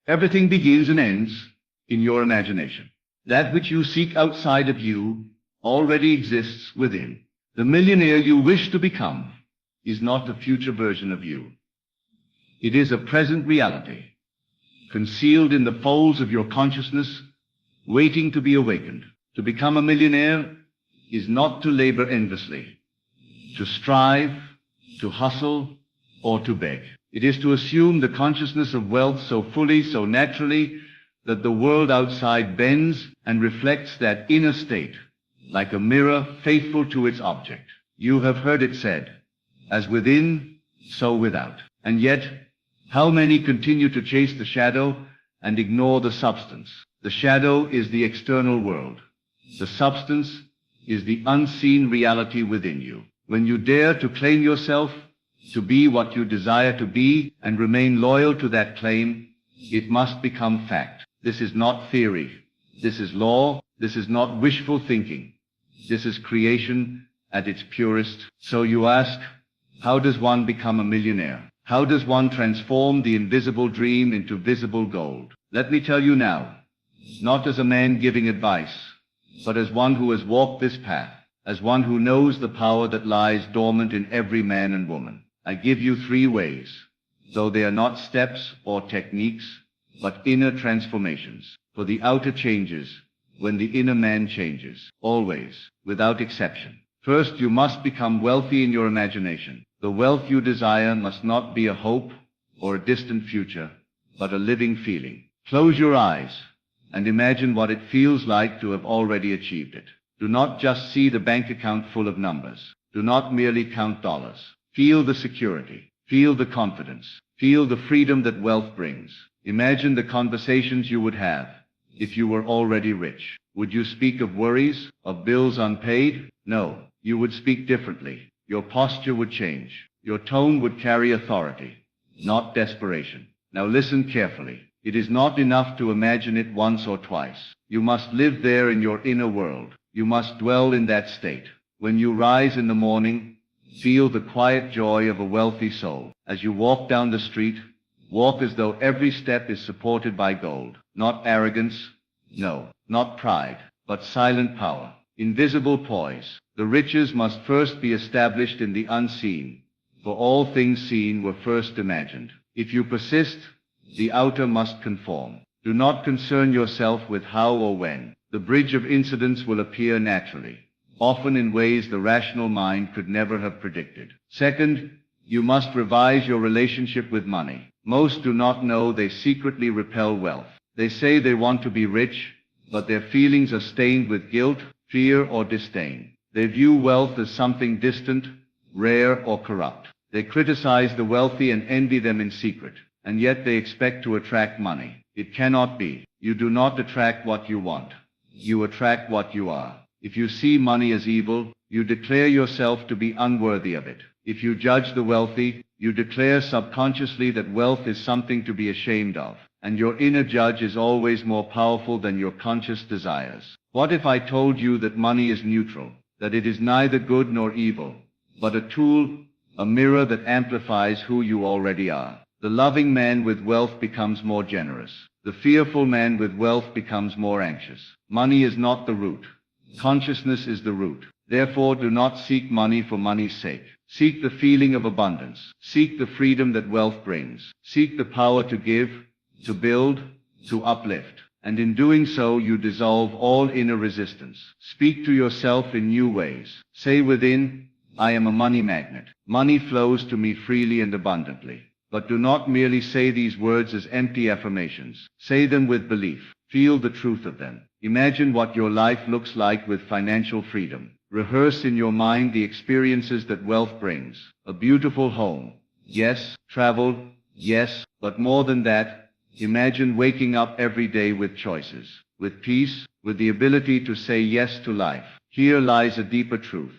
Speaker 1: Everything begins and ends in your imagination. That which you seek outside of you already exists within. The millionaire you wish to become is not a future version of you. It is a present reality, concealed in the folds of your consciousness, waiting to be awakened. To become a millionaire is not to labor endlessly, to strive, to hustle, or to beg. It is to assume the consciousness of wealth so fully, so naturally, that the world outside bends and reflects that inner state, like a mirror faithful to its object. You have heard it said, as within, so without. And yet, how many continue to chase the shadow and ignore the substance? The shadow is the external world. The substance is the unseen reality within you. When you dare to claim yourself, to be what you desire to be, and remain loyal to that claim, it must become fact. This is not theory. This is law. This is not wishful thinking. This is creation at its purest. So you ask, how does one become a millionaire? How does one transform the invisible dream into visible gold? Let me tell you now, not as a man giving advice, but as one who has walked this path, as one who knows the power that lies dormant in every man and woman. I give you 3 ways, though they are not steps or techniques, but inner transformations. For the outer changes when the inner man changes, always, without exception. First, you must become wealthy in your imagination. The wealth you desire must not be a hope or a distant future, but a living feeling. Close your eyes and imagine what it feels like to have already achieved it. Do not just see the bank account full of numbers. Do not merely count dollars. Feel the security. Feel the confidence. Feel the freedom that wealth brings. Imagine the conversations you would have if you were already rich. Would you speak of worries, of bills unpaid? No, you would speak differently. Your posture would change. Your tone would carry authority, not desperation. Now listen carefully. It is not enough to imagine it once or twice. You must live there in your inner world. You must dwell in that state. When you rise in the morning, feel the quiet joy of a wealthy soul. As you walk down the street, walk as though every step is supported by gold. Not arrogance, no, not pride, but silent power, invisible poise. The riches must first be established in the unseen, for all things seen were first imagined. If you persist, the outer must conform. Do not concern yourself with how or when. The bridge of incidents will appear naturally, often in ways the rational mind could never have predicted. Second, you must revise your relationship with money. Most do not know they secretly repel wealth. They say they want to be rich, but their feelings are stained with guilt, fear, or disdain. They view wealth as something distant, rare, or corrupt. They criticize the wealthy and envy them in secret, and yet they expect to attract money. It cannot be. You do not attract what you want. You attract what you are. If you see money as evil, you declare yourself to be unworthy of it. If you judge the wealthy, you declare subconsciously that wealth is something to be ashamed of, and your inner judge is always more powerful than your conscious desires. What if I told you that money is neutral, that it is neither good nor evil, but a tool, a mirror that amplifies who you already are? The loving man with wealth becomes more generous. The fearful man with wealth becomes more anxious. Money is not the root. Consciousness is the root. Therefore, do not seek money for money's sake. Seek the feeling of abundance. Seek the freedom that wealth brings. Seek the power to give, to build, to uplift. And in doing so, you dissolve all inner resistance. Speak to yourself in new ways. Say within, I am a money magnet. Money flows to me freely and abundantly. But do not merely say these words as empty affirmations. Say them with belief. Feel the truth of them. Imagine what your life looks like with financial freedom. Rehearse in your mind the experiences that wealth brings. A beautiful home. Yes. Travel. Yes. But more than that, imagine waking up every day with choices, with peace, with the ability to say yes to life. Here lies a deeper truth.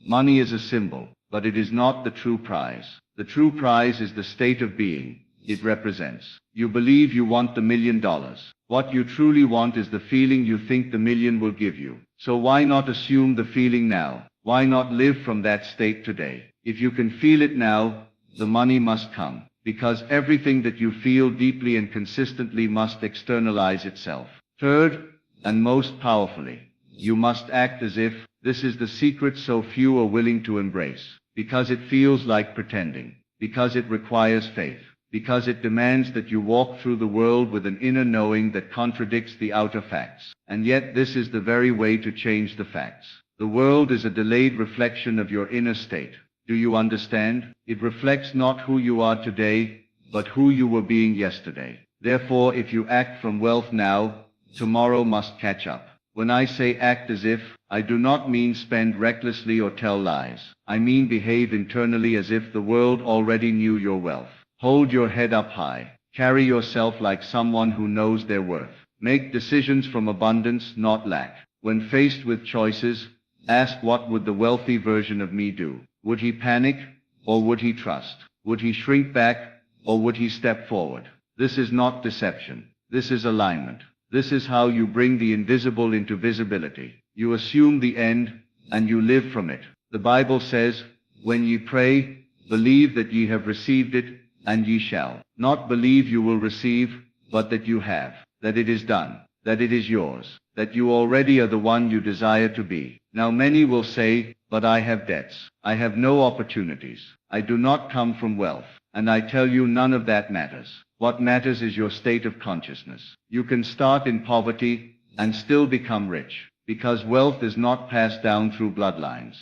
Speaker 1: Money is a symbol, but it is not the true prize. The true prize is the state of being it represents. You believe you want the $1 million. What you truly want is the feeling you think the million will give you. So why not assume the feeling now? Why not live from that state today? If you can feel it now, the money must come, because everything that you feel deeply and consistently must externalize itself. Third, and most powerfully, you must act as if. This is the secret so few are willing to embrace, because it feels like pretending, because it requires faith, because it demands that you walk through the world with an inner knowing that contradicts the outer facts. And yet this is the very way to change the facts. The world is a delayed reflection of your inner state. Do you understand? It reflects not who you are today, but who you were being yesterday. Therefore, if you act from wealth now, tomorrow must catch up. When I say act as if, I do not mean spend recklessly or tell lies. I mean behave internally as if the world already knew your wealth. Hold your head up high. Carry yourself like someone who knows their worth. Make decisions from abundance, not lack. When faced with choices, ask what would the wealthy version of me do? Would he panic, or would he trust? Would he shrink back, or would he step forward? This is not deception. This is alignment. This is how you bring the invisible into visibility. You assume the end, and you live from it. The Bible says, when ye pray, believe that ye have received it, and ye shall. Not believe you will receive, but that you have, that it is done, that it is yours, that you already are the one you desire to be. Now many will say, but I have debts. I have no opportunities. I do not come from wealth. And I tell you, none of that matters. What matters is your state of consciousness. You can start in poverty and still become rich, because wealth is not passed down through bloodlines.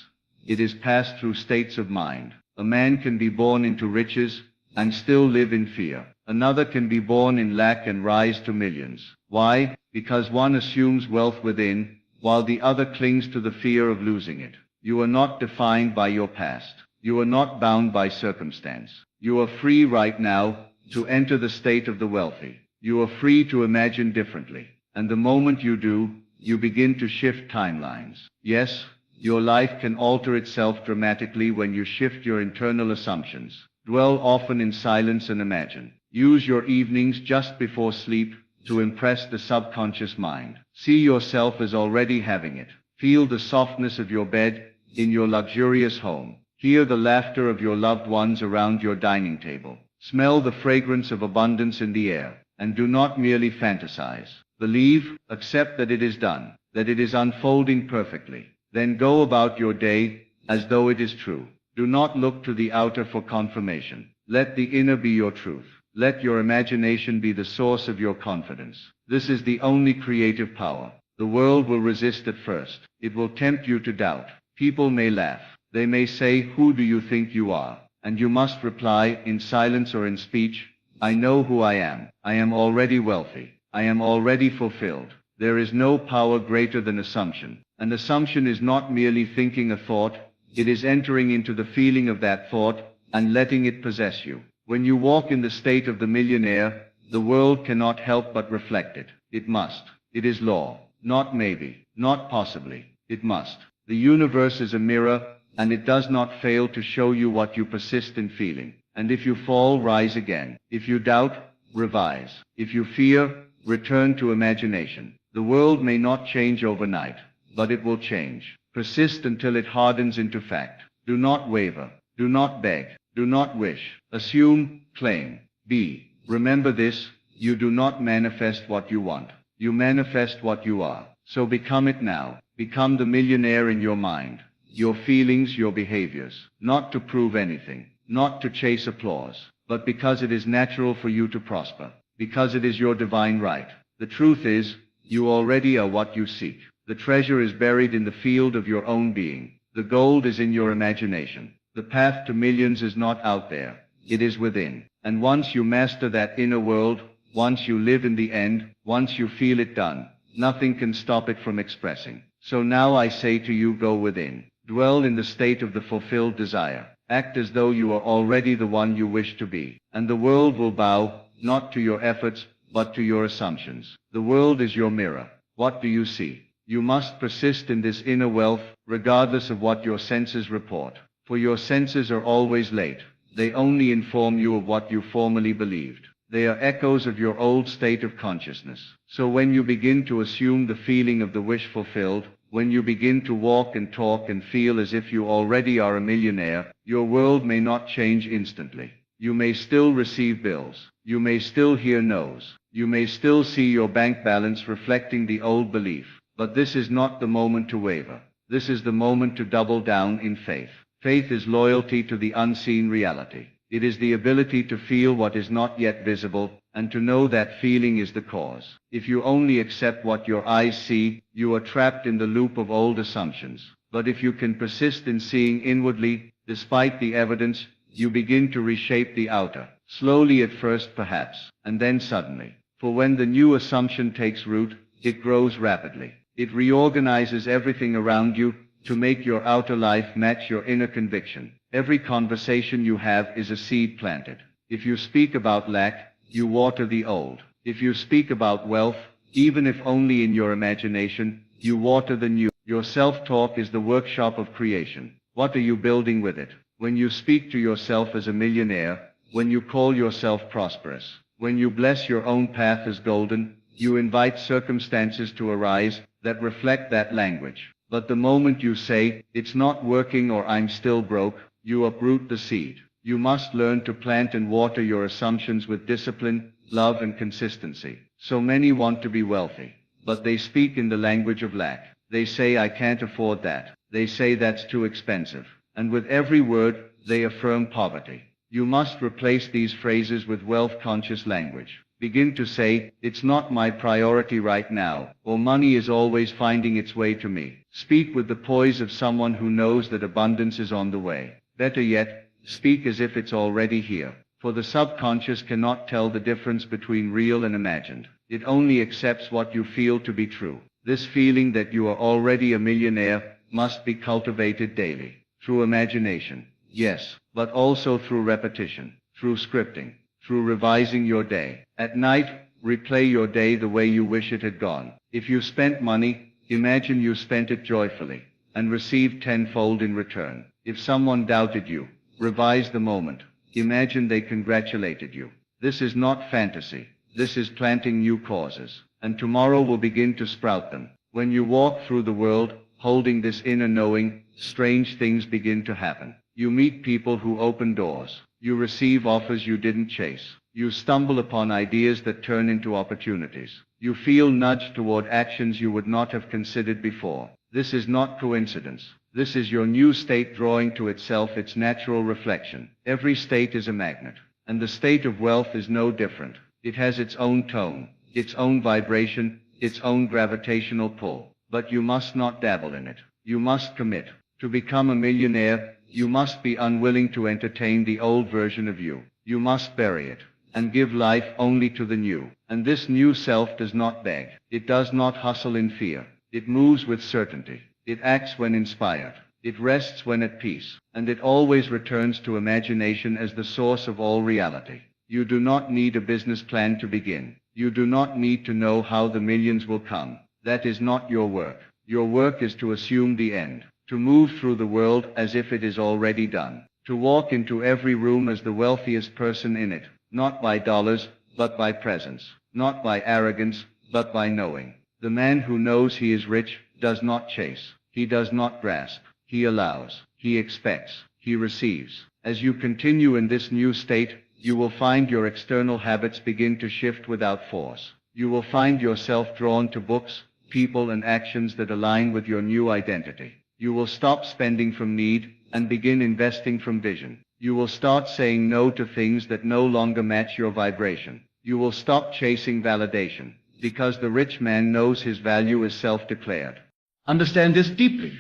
Speaker 1: It is passed through states of mind. A man can be born into riches and still live in fear. Another can be born in lack and rise to millions. Why? Because one assumes wealth within, while the other clings to the fear of losing it. You are not defined by your past. You are not bound by circumstance. You are free right now to enter the state of the wealthy.
Speaker 2: You are free to imagine differently. And the moment you do, you begin to shift timelines. Yes, your life can alter itself dramatically when you shift your internal assumptions. Dwell often in silence and imagine. Use your evenings just before sleep to impress the subconscious mind. See yourself as already having it. Feel the softness of your bed in your luxurious home. Hear the laughter of your loved ones around your dining table. Smell the fragrance of abundance in the air. And do not merely fantasize. Believe, accept that it is done, that it is unfolding perfectly. Then go about your day as though it is true. Do not look to the outer for confirmation. Let the inner be your truth. Let your imagination be the source of your confidence. This is the only creative power. The world will resist at first. It will tempt you to doubt. People may laugh. They may say, "Who do you think you are?" And you must reply, in silence or in speech, "I know who I am. I am already wealthy. I am already fulfilled." There is no power greater than assumption. An assumption is not merely thinking a thought, it is entering into the feeling of that thought and letting it possess you. When you walk in the state of the millionaire, the world cannot help but reflect it. It must. It is law. Not maybe. Not possibly. It must. The universe is a mirror, and it does not fail to show you what you persist in feeling. And if you fall, rise again. If you doubt, revise. If you fear, return to imagination. The world may not change overnight, but it will change. Persist until it hardens into fact. Do not waver. Do not beg. Do not wish. Assume, claim, be. Remember this, you do not manifest what you want. You manifest what you are. So become it now. Become the millionaire in your mind, your feelings, your behaviors. Not to prove anything, not to chase applause, but because it is natural for you to prosper. Because it is your divine right. The truth is, you already are what you seek. The treasure is buried in the field of your own being. The gold is in your imagination. The path to millions is not out there. It is within. And once you master that inner world, once you live in the end, once you feel it done, nothing can stop it from expressing. So now I say to you, go within. Dwell in the state of the fulfilled desire. Act as though you are already the one you wish to be. And the world will bow, not to your efforts, but to your assumptions. The world is your mirror. What do you see? You must persist in this inner wealth, regardless of what your senses report. For your senses are always late. They only inform you of what you formerly believed. They are echoes of your old state of consciousness. So when you begin to assume the feeling of the wish fulfilled, when you begin to walk and talk and feel as if you already are a millionaire, your world may not change instantly. You may still receive bills. You may still hear no's. You may still see your bank balance reflecting the old belief. But this is not the moment to waver. This is the moment to double down in faith. Faith is loyalty to the unseen reality. It is the ability to feel what is not yet visible, and to know that feeling is the cause. If you only accept what your eyes see, you are trapped in the loop of old assumptions. But if you can persist in seeing inwardly, despite the evidence, you begin to reshape the outer. Slowly at first perhaps, and then suddenly. For when the new assumption takes root, it grows rapidly. It reorganizes everything around you to make your outer life match your inner conviction. Every conversation you have is a seed planted. If you speak about lack, you water the old. If you speak about wealth, even if only in your imagination, you water the new. Your self-talk is the workshop of creation. What are you building with it? When you speak to yourself as a millionaire, when you call yourself prosperous, when you bless your own path as golden, you invite circumstances to arise that reflect that language. But the moment you say, "It's not working" or "I'm still broke," you uproot the seed. You must learn to plant and water your assumptions with discipline, love, and consistency. So many want to be wealthy, but they speak in the language of lack. They say, "I can't afford that." They say, "That's too expensive." And with every word, they affirm poverty. You must replace these phrases with wealth-conscious language. Begin to say, "It's not my priority right now," or "Money is always finding its way to me." Speak with the poise of someone who knows that abundance is on the way. Better yet, speak as if it's already here. For the subconscious cannot tell the difference between real and imagined. It only accepts what you feel to be true. This feeling that you are already a millionaire must be cultivated daily. Through imagination, yes, but also through repetition, through scripting, through revising your day. At night, Replay your day the way you wish it had gone. If you spent money, imagine you spent it joyfully, and received tenfold in return. If someone doubted you, revise the moment. Imagine they congratulated you. This is not fantasy. This is planting new causes, and tomorrow will begin to sprout them. When you walk through the world, holding this inner knowing, strange things begin to happen. You meet people who open doors. You receive offers you didn't chase. You stumble upon ideas that turn into opportunities. You feel nudged toward actions you would not have considered before. This is not coincidence. This is your new state drawing to itself its natural reflection. Every state is a magnet, and the state of wealth is no different. It has its own tone, its own vibration, its own gravitational pull. But you must not dabble in it. You must commit. To become a millionaire, you must be unwilling to entertain the old version of you. You must bury it, and give life only to the new. And this new self does not beg. It does not hustle in fear. It moves with certainty. It acts when inspired. It rests when at peace. And it always returns to imagination as the source of all reality. You do not need a business plan to begin. You do not need to know how the millions will come. That is not your work. Your work is to assume the end, to move through the world as if it is already done, to walk into every room as the wealthiest person in it, not by dollars, but by presence, not by arrogance, but by knowing. The man who knows he is rich does not chase. He does not grasp. He allows. He expects. He receives. As you continue in this new state, you will find your external habits begin to shift without force. You will find yourself drawn to books, people, and actions that align with your new identity. You will stop spending from need and begin investing from vision. You will start saying no to things that no longer match your vibration. You will stop chasing validation, because the rich man knows his value is self-declared.
Speaker 1: Understand this deeply.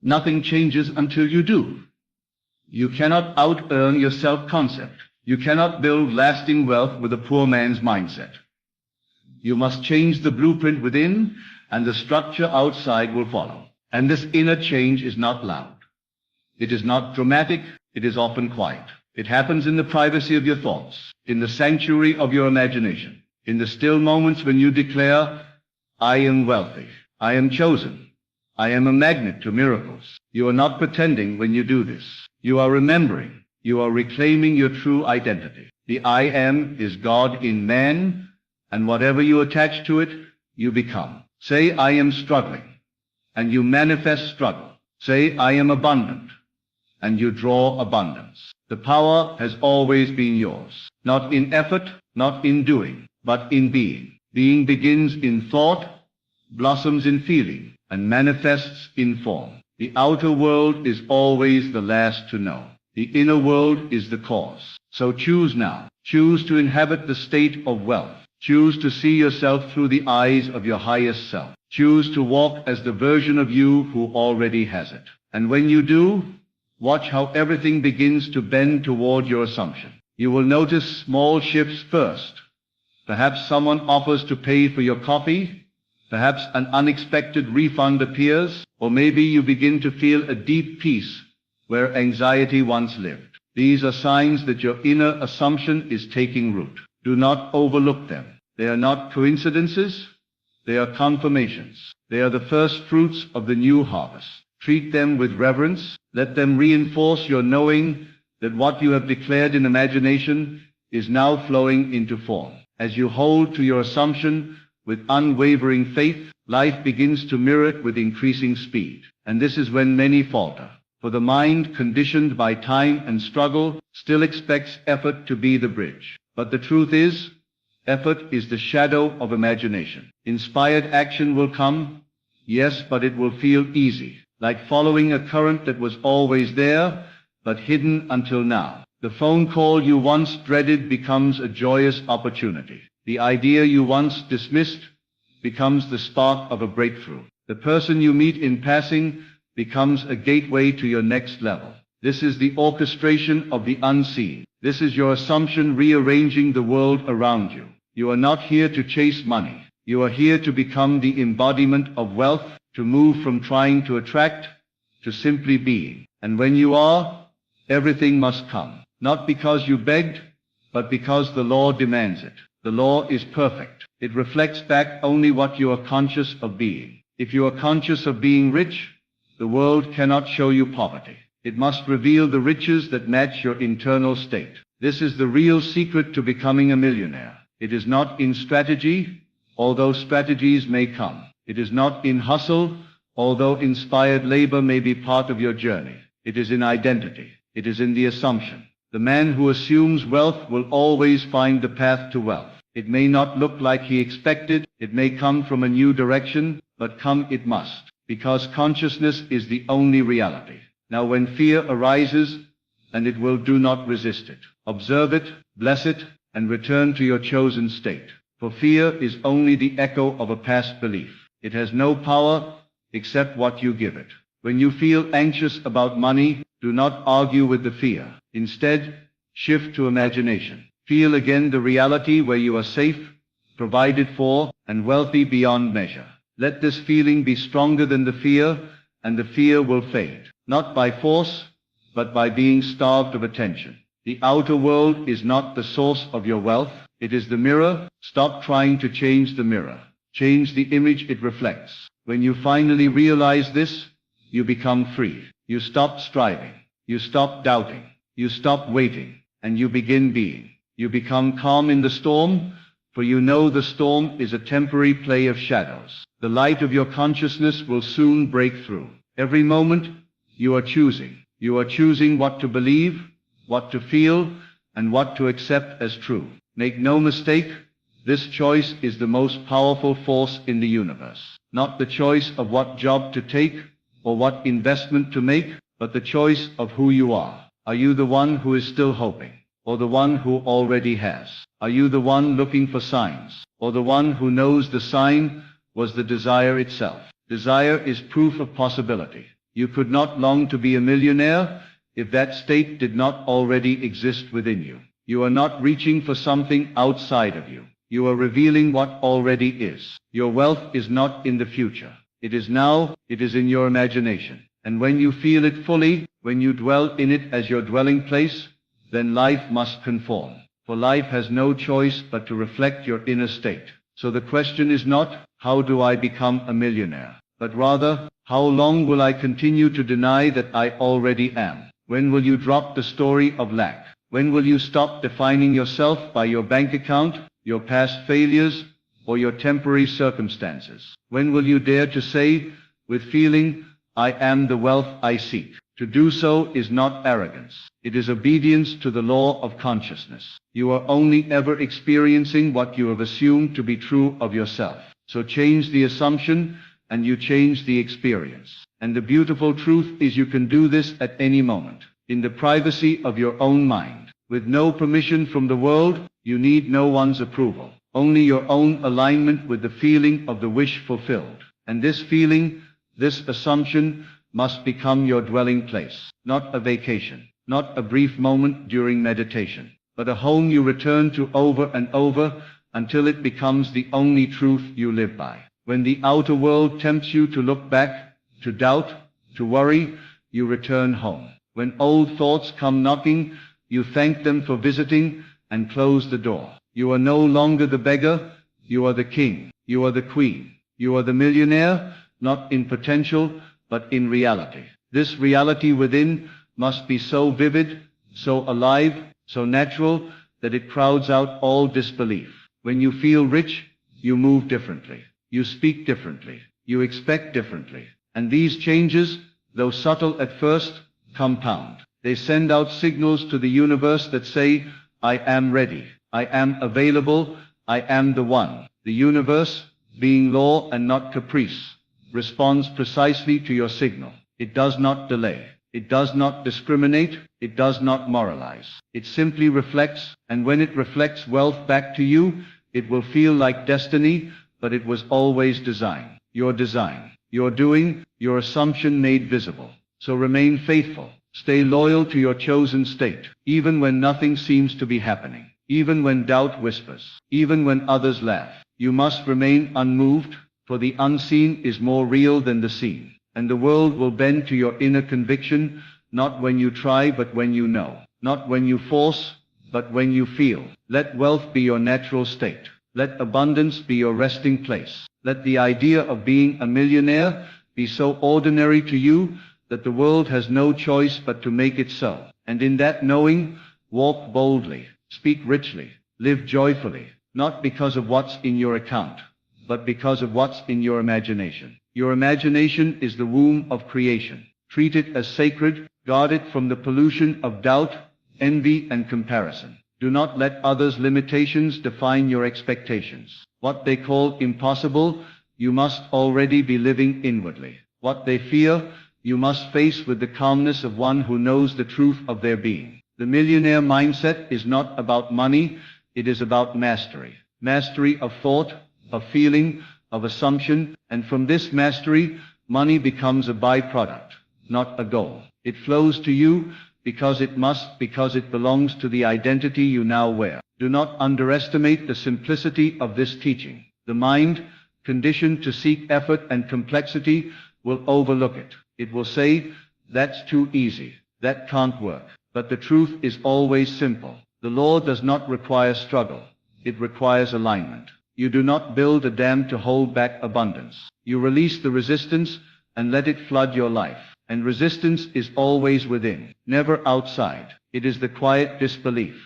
Speaker 1: Nothing changes until you do. You cannot out-earn your self-concept. You cannot build lasting wealth with a poor man's mindset. You must change the blueprint within, and the structure outside will follow. And this inner change is not loud. It is not dramatic. It is often quiet. It happens in the privacy of your thoughts, in the sanctuary of your imagination, in the still moments when you declare, I am wealthy. I am chosen. I am a magnet to miracles. You are not pretending when you do this. You are remembering. You are reclaiming your true identity. The I am is God in man, and whatever you attach to it, you become. Say, I am struggling, and you manifest struggle. Say, I am abundant, and you draw abundance. The power has always been yours, not in effort, not in doing, but in being. Being begins in thought, blossoms in feeling, and manifests in form. The outer world is always the last to know. The inner world is the cause. So choose now. Choose to inhabit the state of wealth. Choose to see yourself through the eyes of your highest self. Choose to walk as the version of you who already has it. And when you do, watch how everything begins to bend toward your assumption. You will notice small shifts first. Perhaps someone offers to pay for your coffee. Perhaps an unexpected refund appears. Or maybe you begin to feel a deep peace where anxiety once lived. These are signs that your inner assumption is taking root. Do not overlook them. They are not coincidences. They are confirmations. They are the first fruits of the new harvest. Treat them with reverence. Let them reinforce your knowing that what you have declared in imagination is now flowing into form. As you hold to your assumption with unwavering faith, life begins to mirror it with increasing speed. And this is when many falter. For the mind, conditioned by time and struggle, still expects effort to be the bridge. But the truth is, effort is the shadow of imagination. Inspired action will come, yes, but it will feel easy, like following a current that was always there, but hidden until now. The phone call you once dreaded becomes a joyous opportunity. The idea you once dismissed becomes the spark of a breakthrough. The person you meet in passing becomes a gateway to your next level. This is the orchestration of the unseen. This is your assumption rearranging the world around you. You are not here to chase money. You are here to become the embodiment of wealth, to move from trying to attract to simply being. And when you are, everything must come. Not because you begged, but because the law demands it. The law is perfect. It reflects back only what you are conscious of being. If you are conscious of being rich, the world cannot show you poverty. It must reveal the riches that match your internal state. This is the real secret to becoming a millionaire. It is not in strategy, although strategies may come. It is not in hustle, although inspired labor may be part of your journey. It is in identity. It is in the assumption. The man who assumes wealth will always find the path to wealth. It may not look like he expected, it may come from a new direction, but come it must, because consciousness is the only reality. Now when fear arises, and it will, do not resist it. Observe it, bless it, and return to your chosen state. For fear is only the echo of a past belief. It has no power except what you give it. When you feel anxious about money, do not argue with the fear. Instead, shift to imagination. Feel again the reality where you are safe, provided for, and wealthy beyond measure. Let this feeling be stronger than the fear, and the fear will fade. Not by force, but by being starved of attention. The outer world is not the source of your wealth, it is the mirror. Stop trying to change the mirror. Change the image it reflects. When you finally realize this, you become free. You stop striving. You stop doubting. You stop waiting. And you begin being. You become calm in the storm, for you know the storm is a temporary play of shadows. The light of your consciousness will soon break through. Every moment, you are choosing. You are choosing what to believe, what to feel, and what to accept as true. Make no mistake, this choice is the most powerful force in the universe. Not the choice of what job to take or what investment to make, but the choice of who you are. Are you the one who is still hoping, or the one who already has? Are you the one looking for signs, or the one who knows the sign was the desire itself? Desire is proof of possibility. You could not long to be a millionaire if that state did not already exist within you. You are not reaching for something outside of you. You are revealing what already is. Your wealth is not in the future. It is now, it is in your imagination. And when you feel it fully, when you dwell in it as your dwelling place, then life must conform. For life has no choice but to reflect your inner state. So the question is not, how do I become a millionaire? But rather, how long will I continue to deny that I already am? When will you drop the story of lack? When will you stop defining yourself by your bank account, your past failures, or your temporary circumstances? When will you dare to say, with feeling, I am the wealth I seek? To do so is not arrogance. It is obedience to the law of consciousness. You are only ever experiencing what you have assumed to be true of yourself. So change the assumption, and you change the experience. And the beautiful truth is you can do this at any moment, in the privacy of your own mind. With no permission from the world, you need no one's approval. Only your own alignment with the feeling of the wish fulfilled. And this feeling, this assumption, must become your dwelling place. Not a vacation, not a brief moment during meditation, but a home you return to over and over until it becomes the only truth you live by. When the outer world tempts you to look back, to doubt, to worry, you return home. When old thoughts come knocking, you thank them for visiting and close the door. You are no longer the beggar, you are the king, you are the queen, you are the millionaire, not in potential, but in reality. This reality within must be so vivid, so alive, so natural, that it crowds out all disbelief. When you feel rich, you move differently. You speak differently. You expect differently. And these changes, though subtle at first, compound. They send out signals to the universe that say, I am ready. I am available. I am the one. The universe, being law and not caprice, responds precisely to your signal. It does not delay. It does not discriminate. It does not moralize. It simply reflects, and when it reflects wealth back to you, it will feel like destiny, but it was always design. Your design, your doing, your assumption made visible. So remain faithful. Stay loyal to your chosen state, even when nothing seems to be happening, even when doubt whispers, even when others laugh. You must remain unmoved, for the unseen is more real than the seen. And the world will bend to your inner conviction, not when you try but when you know. Not when you force, but when you feel. Let wealth be your natural state. Let abundance be your resting place. Let the idea of being a millionaire be so ordinary to you that the world has no choice but to make it so. And in that knowing, walk boldly, speak richly, live joyfully, not because of what's in your account, but because of what's in your imagination. Your imagination is the womb of creation. Treat it as sacred, guard it from the pollution of doubt, envy, and comparison. Do not let others' limitations define your expectations. What they call impossible, you must already be living inwardly. What they fear, you must face with the calmness of one who knows the truth of their being. The millionaire mindset is not about money, it is about mastery. Mastery of thought, of feeling, of assumption, and from this mastery, money becomes a byproduct, not a goal. It flows to you because it must, because it belongs to the identity you now wear. Do not underestimate the simplicity of this teaching. The mind, conditioned to seek effort and complexity, will overlook it. It will say, that's too easy, that can't work. But the truth is always simple. The law does not require struggle. It requires alignment. You do not build a dam to hold back abundance. You release the resistance and let it flood your life. And resistance is always within, never outside. It is the quiet disbelief,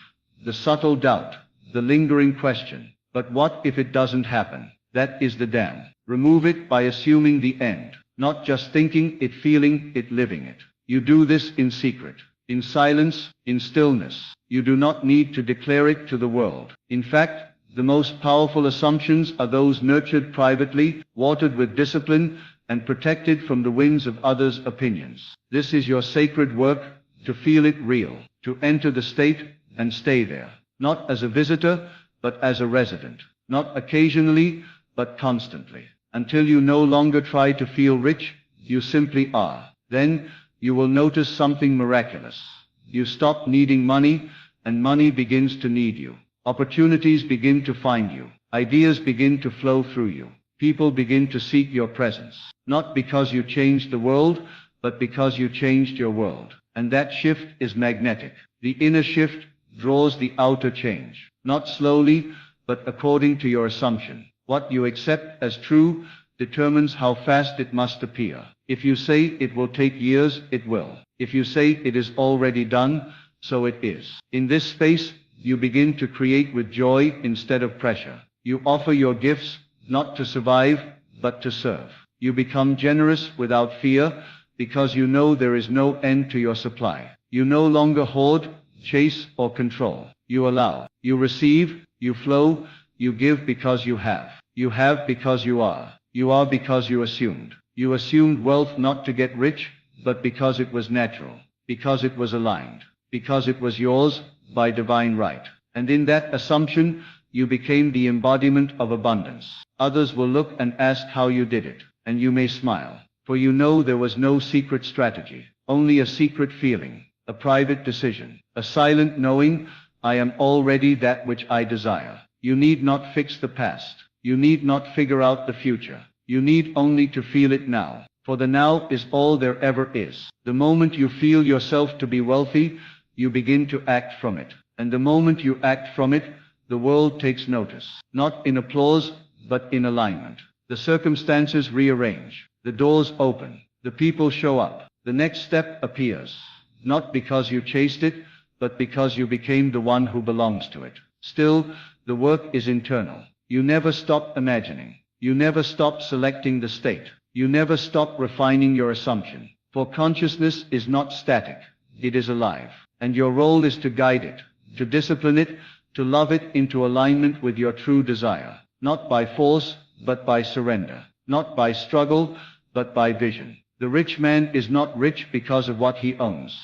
Speaker 1: the subtle doubt, the lingering question. But what if it doesn't happen? That is the dam. Remove it by assuming the end, not just thinking it, feeling it, living it. You do this in secret, in silence, in stillness. You do not need to declare it to the world. In fact, the most powerful assumptions are those nurtured privately, watered with discipline, and protected from the winds of others' opinions. This is your sacred work, to feel it real, to enter the state and stay there, not as a visitor, but as a resident, not occasionally, but constantly. Until you no longer try to feel rich, you simply are. Then, you will notice something miraculous. You stop needing money, and money begins to need you. Opportunities begin to find you. Ideas begin to flow through you. People begin to seek your presence, not because you changed the world, but because you changed your world. And that shift is magnetic. The inner shift draws the outer change, not slowly, but according to your assumption. What you accept as true determines how fast it must appear. If you say it will take years, it will. If you say it is already done, so it is. In this space, you begin to create with joy instead of pressure. You offer your gifts, not to survive, but to serve. You become generous without fear, because you know there is no end to your supply. You no longer hoard, chase, or control. You allow. You receive, you flow, you give because you have. You have because you are. You are because you assumed. You assumed wealth not to get rich, but because it was natural, because it was aligned, because it was yours by divine right. And in that assumption, you became the embodiment of abundance. Others will look and ask how you did it, and you may smile, for you know there was no secret strategy, only a secret feeling, a private decision, a silent knowing, I am already that which I desire. You need not fix the past. You need not figure out the future. You need only to feel it now, for the now is all there ever is. The moment you feel yourself to be wealthy, you begin to act from it. And the moment you act from it, the world takes notice, not in applause, but in alignment. The circumstances rearrange, the doors open, the people show up, the next step appears, not because you chased it, but because you became the one who belongs to it. Still, the work is internal. You never stop imagining. You never stop selecting the state. You never stop refining your assumption. For consciousness is not static, it is alive. And your role is to guide it, to discipline it, to love it into alignment with your true desire, not by force, but by surrender, not by struggle, but by vision. The rich man is not rich because of what he owns,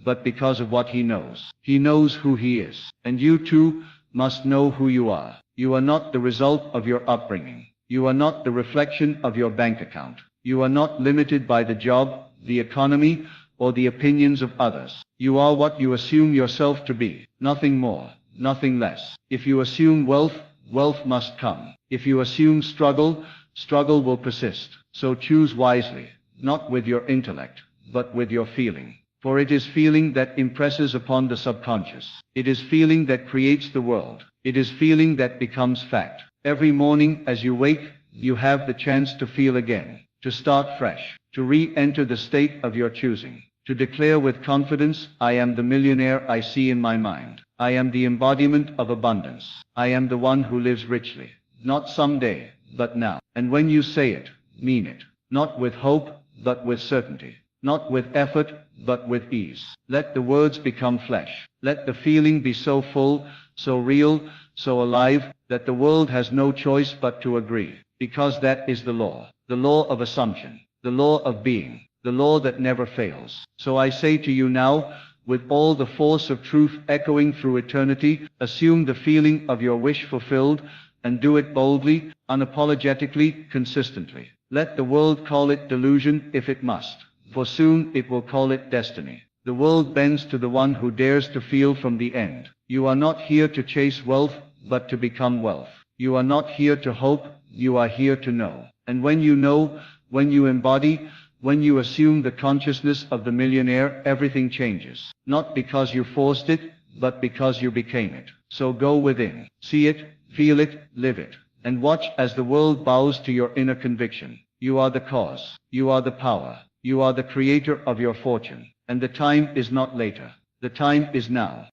Speaker 1: but because of what he knows. He knows who he is. And you too must know who you are. You are not the result of your upbringing. You are not the reflection of your bank account. You are not limited by the job, the economy, or the opinions of others. You are what you assume yourself to be, nothing more, nothing less. If you assume wealth, wealth must come. If you assume struggle, struggle will persist. So choose wisely, not with your intellect, but with your feeling.
Speaker 2: For it is feeling that impresses upon the subconscious. It is feeling that creates the world. It is feeling that becomes fact. Every morning as you wake, you have the chance to feel again, to start fresh, to re-enter the state of your choosing, to declare with confidence, I am the millionaire I see in my mind. I am the embodiment of abundance. I am the one who lives richly. Not someday, but now. And when you say it, mean it. Not with hope, but with certainty. Not with effort, but with ease. Let the words become flesh. Let the feeling be so full, so real, so alive, that the world has no choice but to agree. Because that is the law of assumption, the law of being, the law that never fails. So I say to you now, with all the force of truth echoing through eternity, assume the feeling of your wish fulfilled, and do it boldly, unapologetically, consistently. Let the world call it delusion if it must, for soon it will call it destiny. The world bends to the one who dares to feel from the end. You are not here to chase wealth, but to become wealth. You are not here to hope, you are here to know. And when you know, when you embody, when you assume the consciousness of the millionaire, everything changes. Not because you forced it, but because you became it. So go within, see it, feel it, live it, and watch as the world bows to your inner conviction. You are the cause. You are the power. You are the creator of your fortune. And the time is not later. The time is now.